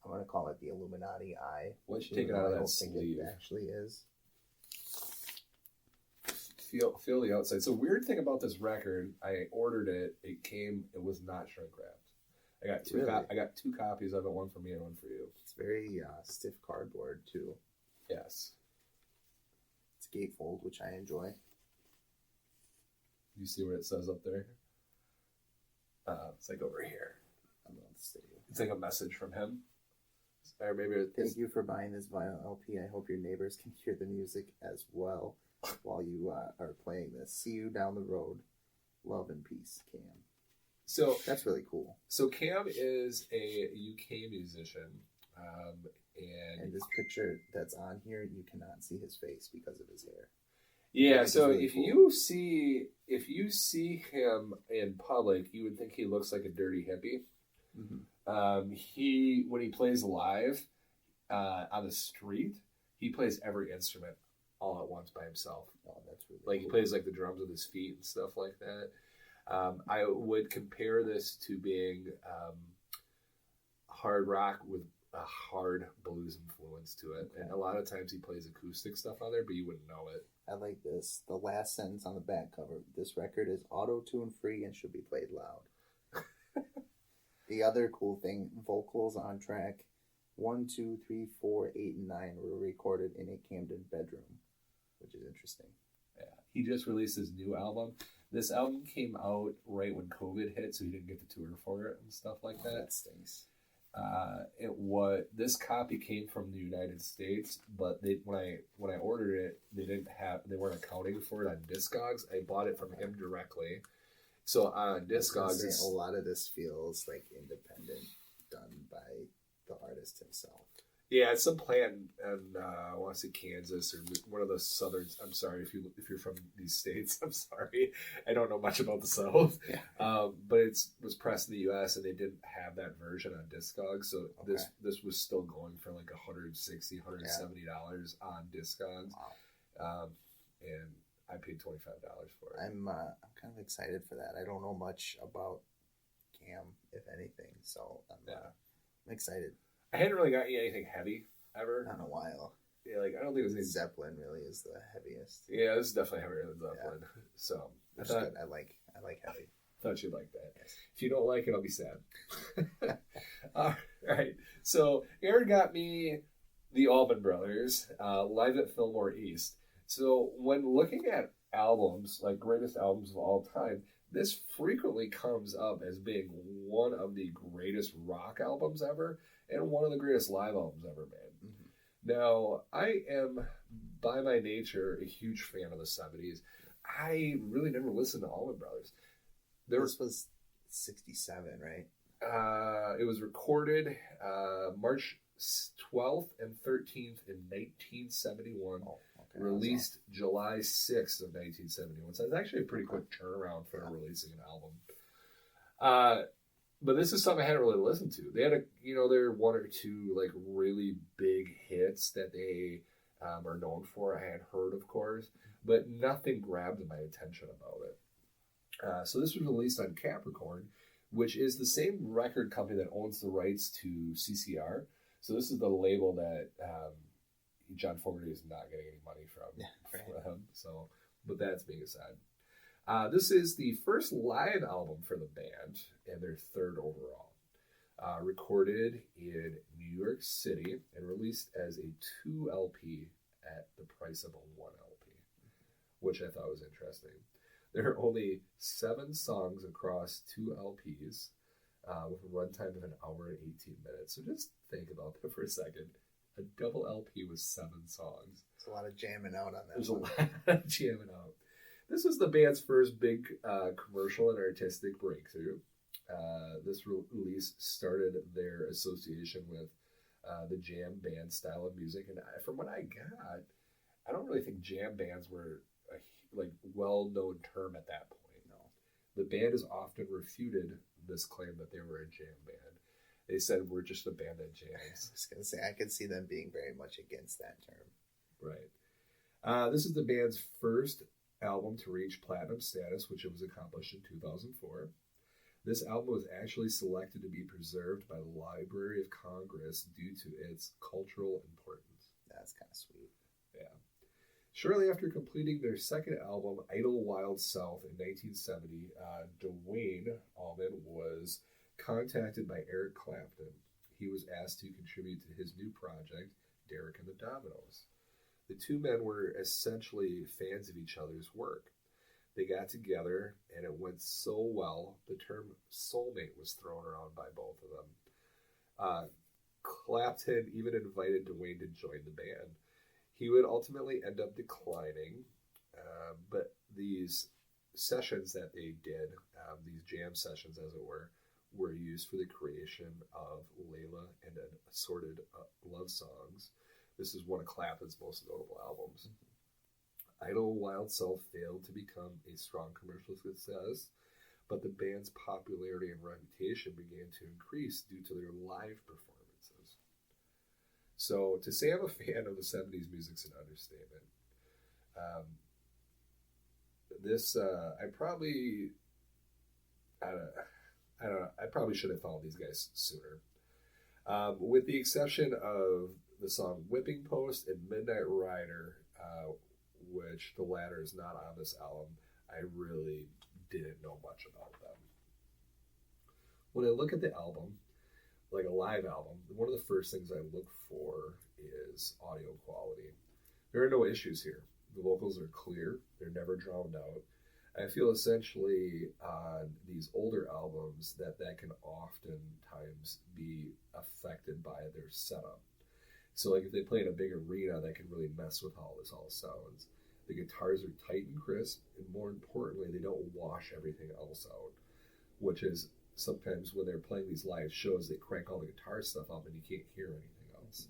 I'm going to call it the Illuminati eye. Why don't you take it out of that sleeve? It actually is. Feel the outside. So weird thing about this record, I ordered it. It was not shrink wrapped. I got two. Really? I got 2 copies of it, one for me and one for you. It's very stiff cardboard too. Yes. It's gatefold, which I enjoy. You see what it says up there? It's like over here. I'm going to say. It's like a message from him. Or maybe Thank you for buying this vinyl LP. I hope your neighbors can hear the music as well while you are playing this. See you down the road. Love and peace, Cam. So that's really cool. So Cam is a UK musician, and this picture that's on here, you cannot see his face because of his hair. Yeah, so really if you see him in public, you would think he looks like a dirty hippie. Mm-hmm. When he plays live on the street, he plays every instrument all at once by himself. Oh, that's really like cool. He plays like the drums with his feet and stuff like that. I would compare this to being hard rock with a hard blues influence to it. Okay. And a lot of times he plays acoustic stuff on there, but you wouldn't know it. I like this. The last sentence on the back cover. This record is auto-tune free and should be played loud. The other cool thing, vocals on track 1, 2, 3, 4, 8, and 9 were recorded in a Camden bedroom, which is interesting. Yeah. He just released his new album. This album came out right when COVID hit, so he didn't get to tour for it and stuff like that. That stinks. This copy came from the United States, but when I ordered it, they weren't accounting for it on Discogs. I bought it from him directly. So on Discogs, a lot of this feels like independent, done by the artist himself. Yeah, it's some plant in I want to say Kansas or one of the southern. I'm sorry if you're from these states. I'm sorry, I don't know much about the South. Yeah. But it was pressed in the U.S. and they didn't have that version on Discogs, so this was still going for like $160, $170 on Discogs. Wow. And I paid $25 for it. I'm kind of excited for that. I don't know much about Cam, if anything, so I'm excited. I hadn't really got anything heavy ever. Not in a while. Yeah, like I don't think it was Zeppelin really is the heaviest. Yeah, this is definitely heavier than Zeppelin. Yeah. So I thought I like heavy. Thought you'd like that. Yes. If you don't like it, I'll be sad. All right. So Aaron got me the Allman Brothers live at Fillmore East. So when looking at albums, like greatest albums of all time, this frequently comes up as being one of the greatest rock albums ever and one of the greatest live albums ever made. Mm-hmm. Now, I am, by my nature, a huge fan of the 70s. I really never listened to Allman Brothers. This was 67, right? It was recorded March 12th and 13th in 1971. Oh, okay. Released July 6th of 1971. So it's actually a pretty quick turnaround for releasing an album. But this is something I hadn't really listened to. They had there are 1 or 2 like really big hits that they are known for. I had heard, of course, but nothing grabbed my attention about it. So this was released on Capricorn, which is the same record company that owns the rights to CCR. So this is the label that John Fogerty is not getting any money from him. So, but that's being aside. This is the first live album for the band and their 3rd overall. Recorded in New York City and released as a 2 LP at the price of a 1 LP, which I thought was interesting. There are only 7 songs across 2 LPs. with a runtime of an hour and 18 minutes. So just think about that for a second. A double LP with 7 songs. There's a lot of jamming out on that. There's a lot of jamming out. This was the band's first big commercial and artistic breakthrough. This release started their association with the jam band style of music, and from what I got, I don't really think jam bands were a well-known term at that point. No, the band has often refuted this claim that they were a jam band. They said we're just a band that jams. I was gonna say I could see them being very much against that term. Right. This is the band's first album to reach platinum status, which it was accomplished in 2004. This album was actually selected to be preserved by the Library of Congress due to its cultural importance. That's kind of sweet. Yeah. Shortly after completing their second album, Idle Wild South, in 1970, Duane Allman was contacted by Eric Clapton. He was asked to contribute to his new project, Derek and the Dominoes. The two men were essentially fans of each other's work. They got together, and it went so well, the term soulmate was thrown around by both of them. Clapton even invited Duane to join the band. He would ultimately end up declining, but these sessions that they did, these jam sessions as it were used for the creation of Layla and an assorted love songs. This is one of Clapton's most notable albums. Idle Wild Self failed to become a strong commercial success, but the band's popularity and reputation began to increase due to their live performances. So to say I'm a fan of the 70s music's an understatement. I probably should have followed these guys sooner. With the exception of the song Whipping Post and Midnight Rider, which the latter is not on this album, I really didn't know much about them. When I look at the album, like a live album, one of the first things I look for is audio quality. There are no issues here. The vocals are clear. They're never drowned out. I feel essentially on these older albums that can oftentimes be affected by their setup. So like if they play in a big arena, that can really mess with how this all sounds. The guitars are tight and crisp, and more importantly, they don't wash everything else out, which is sometimes when they're playing these live shows, they crank all the guitar stuff up and you can't hear anything else.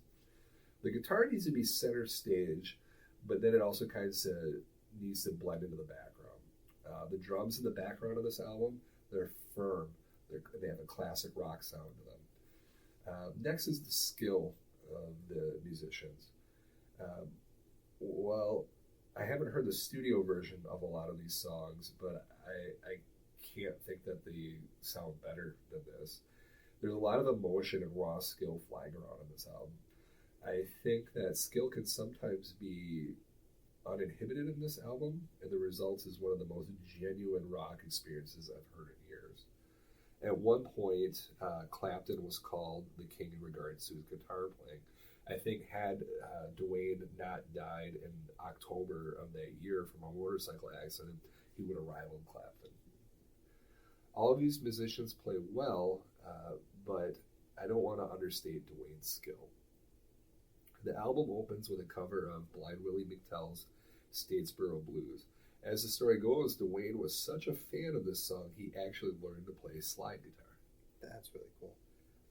The guitar needs to be center stage, but then it also kind of needs to blend into the background. The drums in the background of this album, they're firm. They have a classic rock sound to them. Next is the skill of the musicians. Well, I haven't heard the studio version of a lot of these songs, but I can't think that they sound better than this. There's a lot of emotion and raw skill flying around in this album. I think that skill can sometimes be uninhibited in this album, and the result is one of the most genuine rock experiences I've heard in years. At one point, Clapton was called the king in regards to his guitar playing. I think had Duane not died in October of that year from a motorcycle accident, he would have rivaled Clapton. All of these musicians play well, but I don't want to understate Duane's skill. The album opens with a cover of Blind Willie McTell's Statesboro Blues. As the story goes, Duane was such a fan of this song, he actually learned to play slide guitar. That's really cool.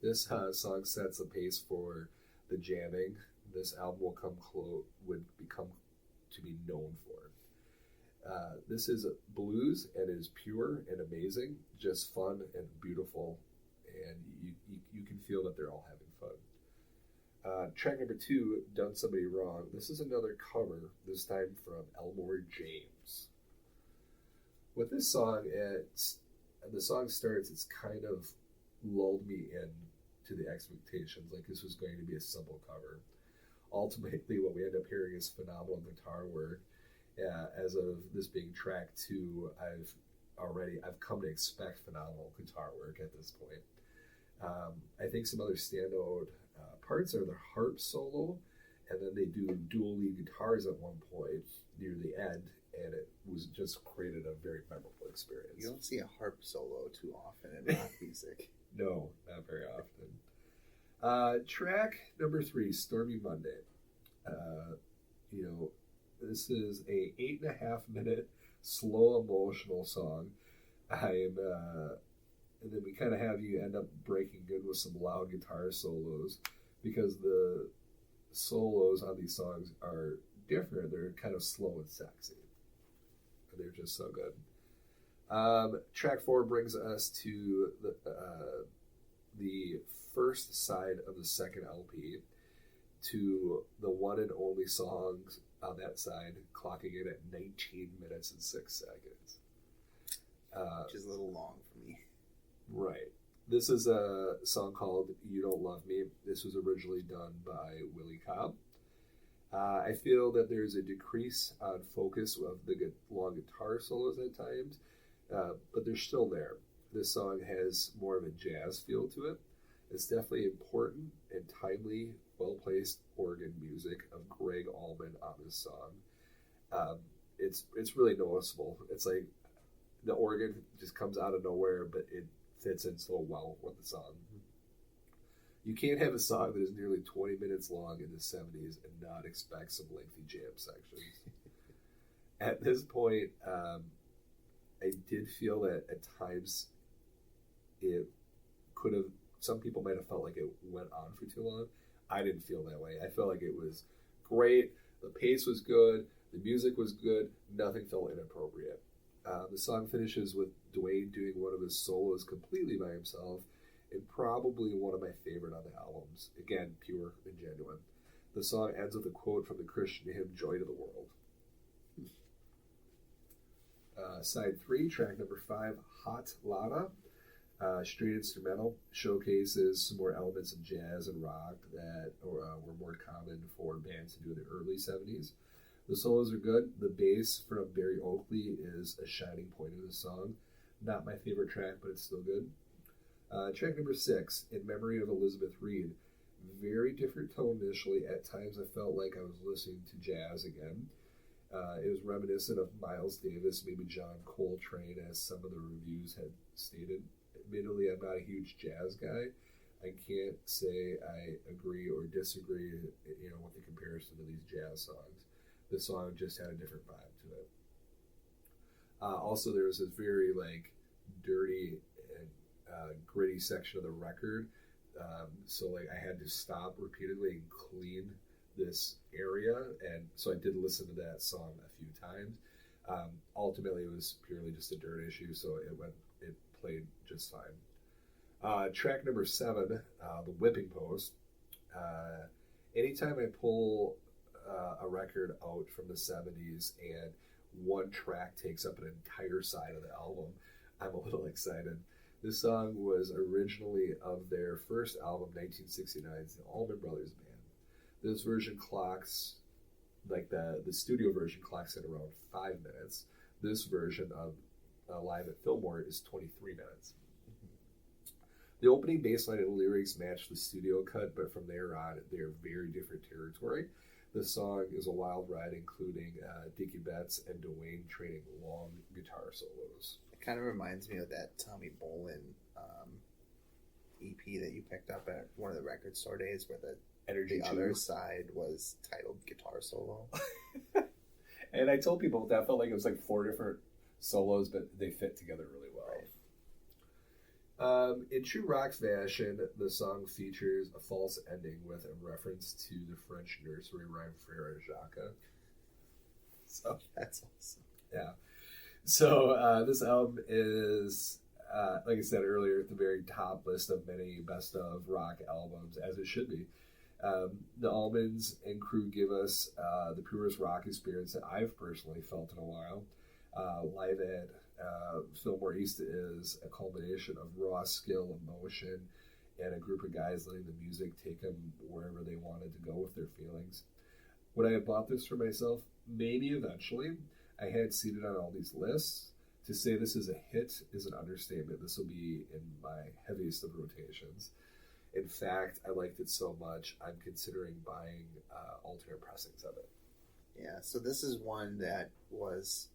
This song sets the pace for the jamming this album would become to be known for. This is blues, and it is pure and amazing, just fun and beautiful, and you can feel that they're all having fun. Track number 2, Done Somebody Wrong. This is another cover, this time from Elmore James. With this song, the song starts, it's kind of lulled me in to the expectations, like this was going to be a simple cover. Ultimately, what we end up hearing is phenomenal guitar work. As of this being track 2, I've come to expect phenomenal guitar work at this point. I think some other standout parts are the harp solo, and then they do dual lead guitars at one point near the end, and it was just created a very memorable experience. You don't see a harp solo too often in rock music. No, not very often. Track number 3, Stormy Monday. This is a 8.5-minute slow emotional song. And then we kind of have you end up breaking good with some loud guitar solos because the solos on these songs are different. They're kind of slow and sexy. They're just so good. Track 4 brings us to the first side of the second LP, to the one and only songs on that side, clocking in at 19 minutes and 6 seconds. Which is a little long for me. Right. This is a song called You Don't Love Me. This was originally done by Willie Cobb. I feel that there's a decrease on focus of the long guitar solos at times, but they're still there. This song has more of a jazz feel to it. It's definitely important and timely, well-placed organ music of Greg Allman on this song. It's really noticeable. It's like the organ just comes out of nowhere, but it fits in so well with the song. You can't have a song that is nearly 20 minutes long in the 70s and not expect some lengthy jam sections. At this point, I did feel that at times it could have, some people might have felt like it went on for too long. I didn't feel that way. I felt like it was great. The pace was good. The music was good. Nothing felt inappropriate. The song finishes with Dwayne doing one of his solos completely by himself, and probably one of my favorite on the albums. Again, pure and genuine. The song ends with a quote from the Christian hymn, Joy to the World. Side 3, track number 5, Hot Lada. Straight instrumental, showcases some more elements of jazz and rock that were more common for bands to do in the early 70s. The solos are good. The bass from Barry Oakley is a shining point of the song. Not my favorite track, but it's still good. Track number 6, In Memory of Elizabeth Reed. Very different tone initially. At times I felt like I was listening to jazz again. It was reminiscent of Miles Davis, maybe John Coltrane, as some of the reviews had stated. Admittedly, I'm not a huge jazz guy. I can't say I agree or disagree, with the comparison to these jazz songs. The song just had a different vibe to it. Also, there was this very dirty and gritty section of the record. So I had to stop repeatedly and clean this area, and so I did listen to that song a few times. Ultimately, it was purely just a dirt issue, so it played just fine. Track number 7, The Whipping Post. Anytime I pull a record out from the 70s and one track takes up an entire side of the album, I'm a little excited. This song was originally of their first album, 1969's The Allman Brothers Band. This version clocks, the studio version clocks at around 5 minutes. This version of Live at Fillmore is 23 minutes. The opening bass line and lyrics match the studio cut, but from there on, they are very different territory. The song is a wild ride, including Dickie Betts and Dwayne trading long guitar solos. It kind of reminds me of that Tommy Bolin EP that you picked up at one of the record store days, where the other side was titled Guitar Solo. And I told people that felt like it was 4 different solos, but they fit together really well. Right. In true rock fashion, the song features a false ending with a reference to the French nursery rhyme Frère Jacques. So that's awesome. Yeah. So this album is, like I said earlier, at the very top list of many best of rock albums, as it should be. The Allmans and crew give us the purest rock experience that I've personally felt in a while. Live at Fillmore East is a culmination of raw skill, emotion, and a group of guys letting the music take them wherever they wanted to go with their feelings. Would I have bought this for myself? Maybe eventually. I had seen it on all these lists. To say this is a hit is an understatement. This will be in my heaviest of rotations. In fact, I liked it so much, I'm considering buying alternate pressings of it. Yeah, so this is one that was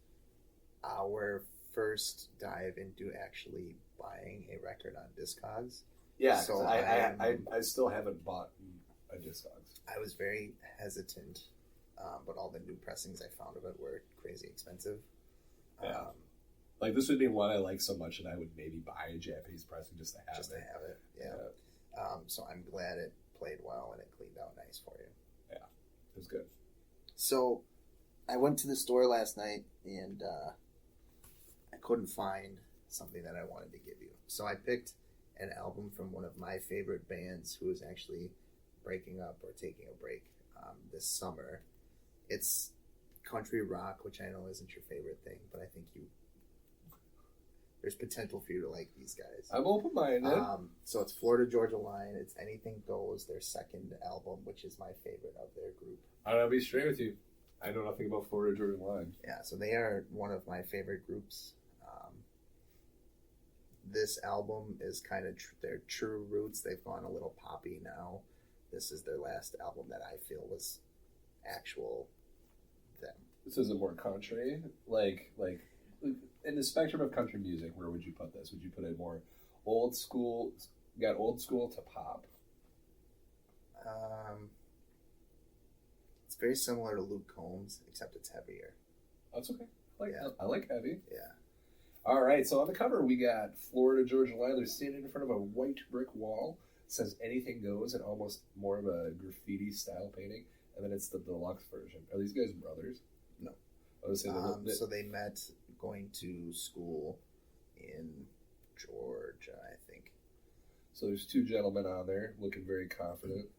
our first dive into actually buying a record on Discogs. Yeah, So so I still haven't bought a Discogs. I was very hesitant, but all the new pressings I found of it were crazy expensive. Yeah. Like this would be one I like so much that I would maybe buy a Japanese pressing just to have just it. to have it. Yeah. So I'm glad it played well and it cleaned out nice for you. Yeah, it was good. So I went to the store last night and I couldn't find something that I wanted to give you. So I picked an album from one of my favorite bands who is actually breaking up or taking a break this summer. It's country rock, which I know isn't your favorite thing, but I think there's potential for you to like these guys. I'm open-minded. So it's Florida Georgia Line. It's Anything Goes, their second album, which is my favorite of their group. I'll be straight with you. I know nothing about Florida Georgia Line. Yeah, so they are one of my favorite groups. This album is kind of their true roots. They've gone a little poppy now. This is their last album that I feel was actual them. This isn't more country. Like in the spectrum of country music, where would you put this? Would you put it more old school? You got old school to pop. It's very similar to Luke Combs, except it's heavier. That's okay. I like heavy. Yeah. All right, so on the cover we got Florida Georgia Line. They're standing in front of a white brick wall. It says "Anything Goes" and almost more of a graffiti style painting. And then it's the deluxe version. Are these guys brothers? No. I would say so they met going to school in Georgia, I think. So there's two gentlemen on there looking very confident.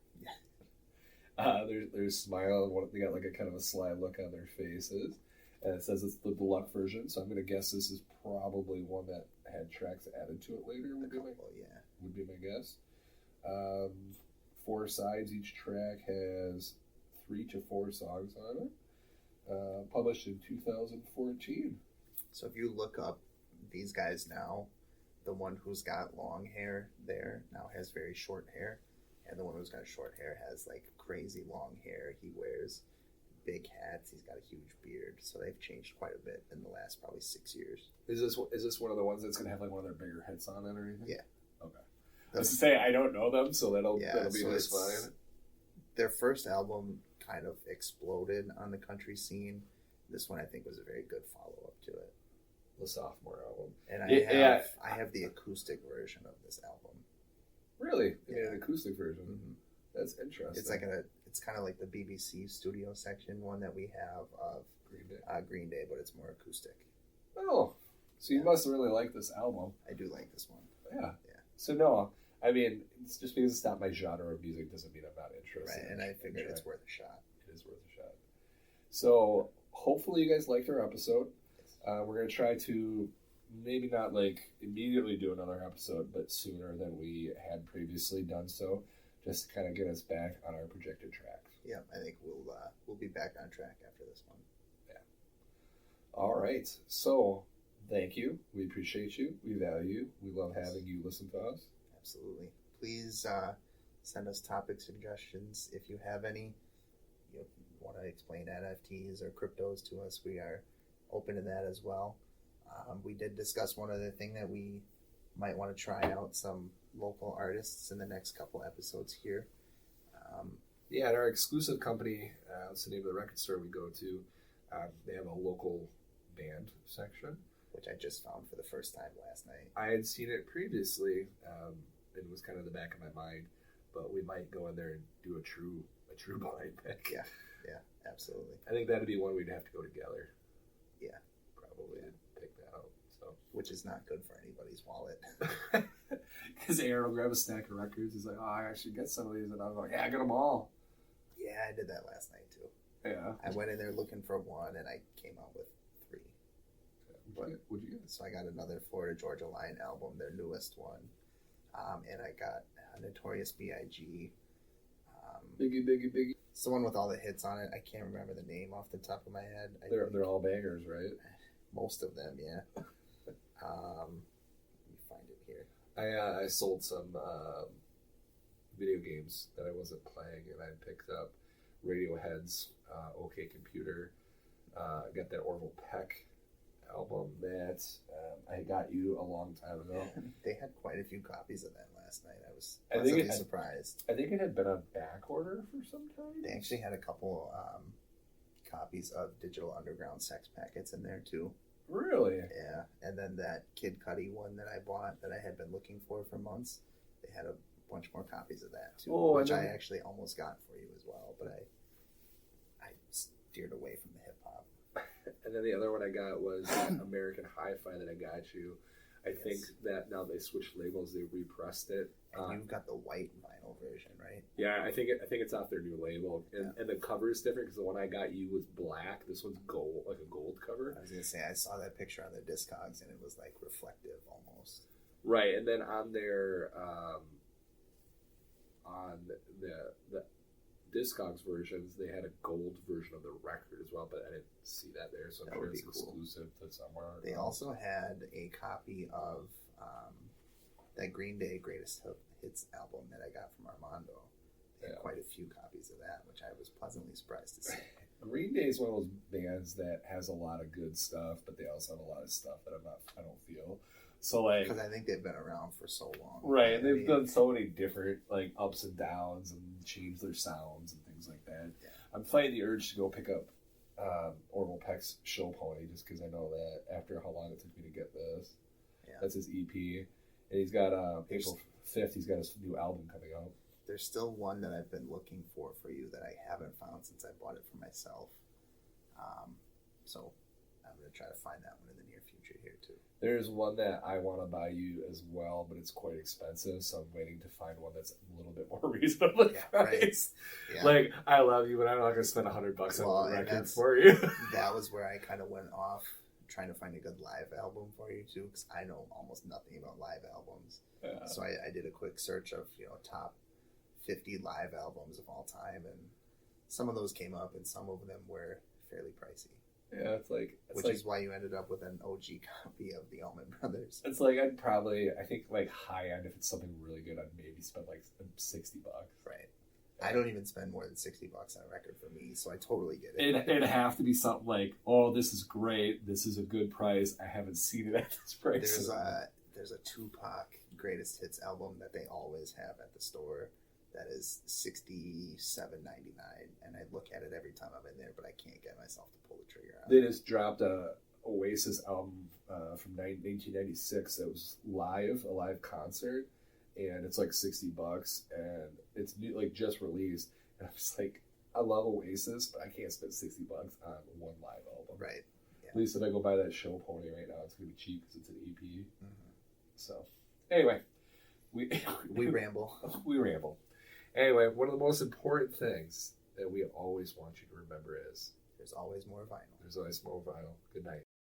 There's smile. They got like a kind of a sly look on their faces. And it says it's the deluxe version, so I'm going to guess this is probably one that had tracks added to it later. Would be my guess. 4 sides. Each track has 3 to 4 songs on it. Published in 2014. So if you look up these guys now, the one who's got long hair there now has very short hair, and the one who's got short hair has like crazy long hair. He wears big hats. He's got a huge beard. So they've changed quite a bit in the last probably 6 years. Is this one of the ones that's gonna have like one of their bigger hits on it or anything? Yeah. Okay. I was to say I don't know them, so that'll be so just fine. Their first album kind of exploded on the country scene. This one I think was a very good follow up to it. The sophomore album. And I have the acoustic version of this album. Really? An acoustic version. Mm-hmm. That's interesting. It's kind of like the BBC studio section one that we have of Green Day, but it's more acoustic. Oh, so you must really like this album. I do like this one. Yeah. So no, I mean, it's just because it's not my genre of music doesn't mean I'm not interested. Right, and I figured it's worth a shot. It is worth a shot. So hopefully you guys liked our episode. We're going to try to maybe not like immediately do another episode, but sooner than we had previously done so, just to kind of get us back on our projected track. Yeah, I think we'll be back on track after this one. Yeah. All right. So thank you. We appreciate you. We value you. We love having you listen to us. Absolutely. Please send us topic suggestions if you have any. You want to explain NFTs or cryptos to us, we are open to that as well. We did discuss one other thing that we might want to try out some local artists in the next couple episodes here. At our exclusive company, that's the name of the record store we go to. They have a local band section, which I just found for the first time last night. I had seen it previously. It was kind of in the back of my mind, but we might go in there and do a true blind pick. Yeah, absolutely. I think that'd be one we'd have to go together. Yeah, probably to pick that out. So, which is not good for anybody's wallet. Because Aaron will grab a stack of records. He's like, "Oh, I should get some of these," and I'm like, "Yeah, I got them all." Yeah, I did that last night too. Yeah, I went in there looking for one, and I came out with 3. What'd you get? So I got another Florida Georgia Line album, their newest one, and I got Notorious B.I.G. Biggie. It's the one with all the hits on it. I can't remember the name off the top of my head. They're all bangers, right? Most of them, yeah. Let me find it here. I sold some video games that I wasn't playing, and I picked up Radiohead's OK Computer. Got that Orville Peck album that I got you a long time ago. They had quite a few copies of that last night. I was I think pleasantly surprised. I think it had been on back order for some time. They actually had a couple copies of Digital Underground Sex Packets in there too. Really? Yeah, and then that Kid Cudi one that I bought that I had been looking for months, they had a bunch more copies of that too, which I actually almost got for you as well, but I steered away from the hip hop. And then the other one I got was American Hi-Fi that I got you. I think that now they switched labels, they repressed it. And you've got the white vinyl version, right? Yeah, I think it's off their new label, and the cover is different because the one I got you was black. This one's gold, like a gold cover. I was gonna say I saw that picture on the Discogs and it was like reflective almost. Right, and then on their on the Discogs versions, they had a gold version of the record as well, but I didn't see that there, so I'm sure it's exclusive to somewhere. They also had a copy of that Green Day Greatest Hits album that I got from Armando. They had quite a few copies of that, which I was pleasantly surprised to see. Green Day is one of those bands that has a lot of good stuff, but they also have a lot of stuff that I don't feel. So like, because I think they've been around for so long, right? And they've done so many different like ups and downs and changed their sounds and things like that. Yeah. I'm fighting the urge to go pick up Orville Peck's Show Pony just because I know that after how long it took me to get this, that's his EP, and he's got April 5th. He's got his new album coming out. There's still one that I've been looking for you that I haven't found since I bought it for myself. So I'm going to try to find that one in the near future here too. There's one that I want to buy you as well, but it's quite expensive, so I'm waiting to find one that's a little bit more reasonably priced. Right. Yeah. Like, I love you, but I'm not going to spend $100 on a record for you. That was where I kind of went off trying to find a good live album for you too, because I know almost nothing about live albums. Yeah. So I did a quick search of top 50 live albums of all time, and some of those came up, and some of them were fairly pricey. Yeah, which is why you ended up with an OG copy of the Allman Brothers. It's like I think like high end, if it's something really good, I'd maybe spend like $60. Right. I don't even spend more than $60 on a record for me, so I totally get it. It'd have to be something like, oh, this is great, this is a good price. I haven't seen it at this price. There's a Tupac Greatest Hits album that they always have at the store. That is $67.99, and I look at it every time I'm in there, but I can't get myself to pull the trigger on it. They just dropped a Oasis album from 1996 that was a live concert, and it's like $60, and it's new, like just released. And I'm just like, I love Oasis, but I can't spend $60 on one live album. Right. Yeah. At least if I go buy that Show Pony right now, it's gonna be cheap because it's an EP. Mm-hmm. So, anyway, we ramble. We ramble. Anyway, one of the most important things that we always want you to remember is there's always more vinyl. There's always more vinyl. Good night.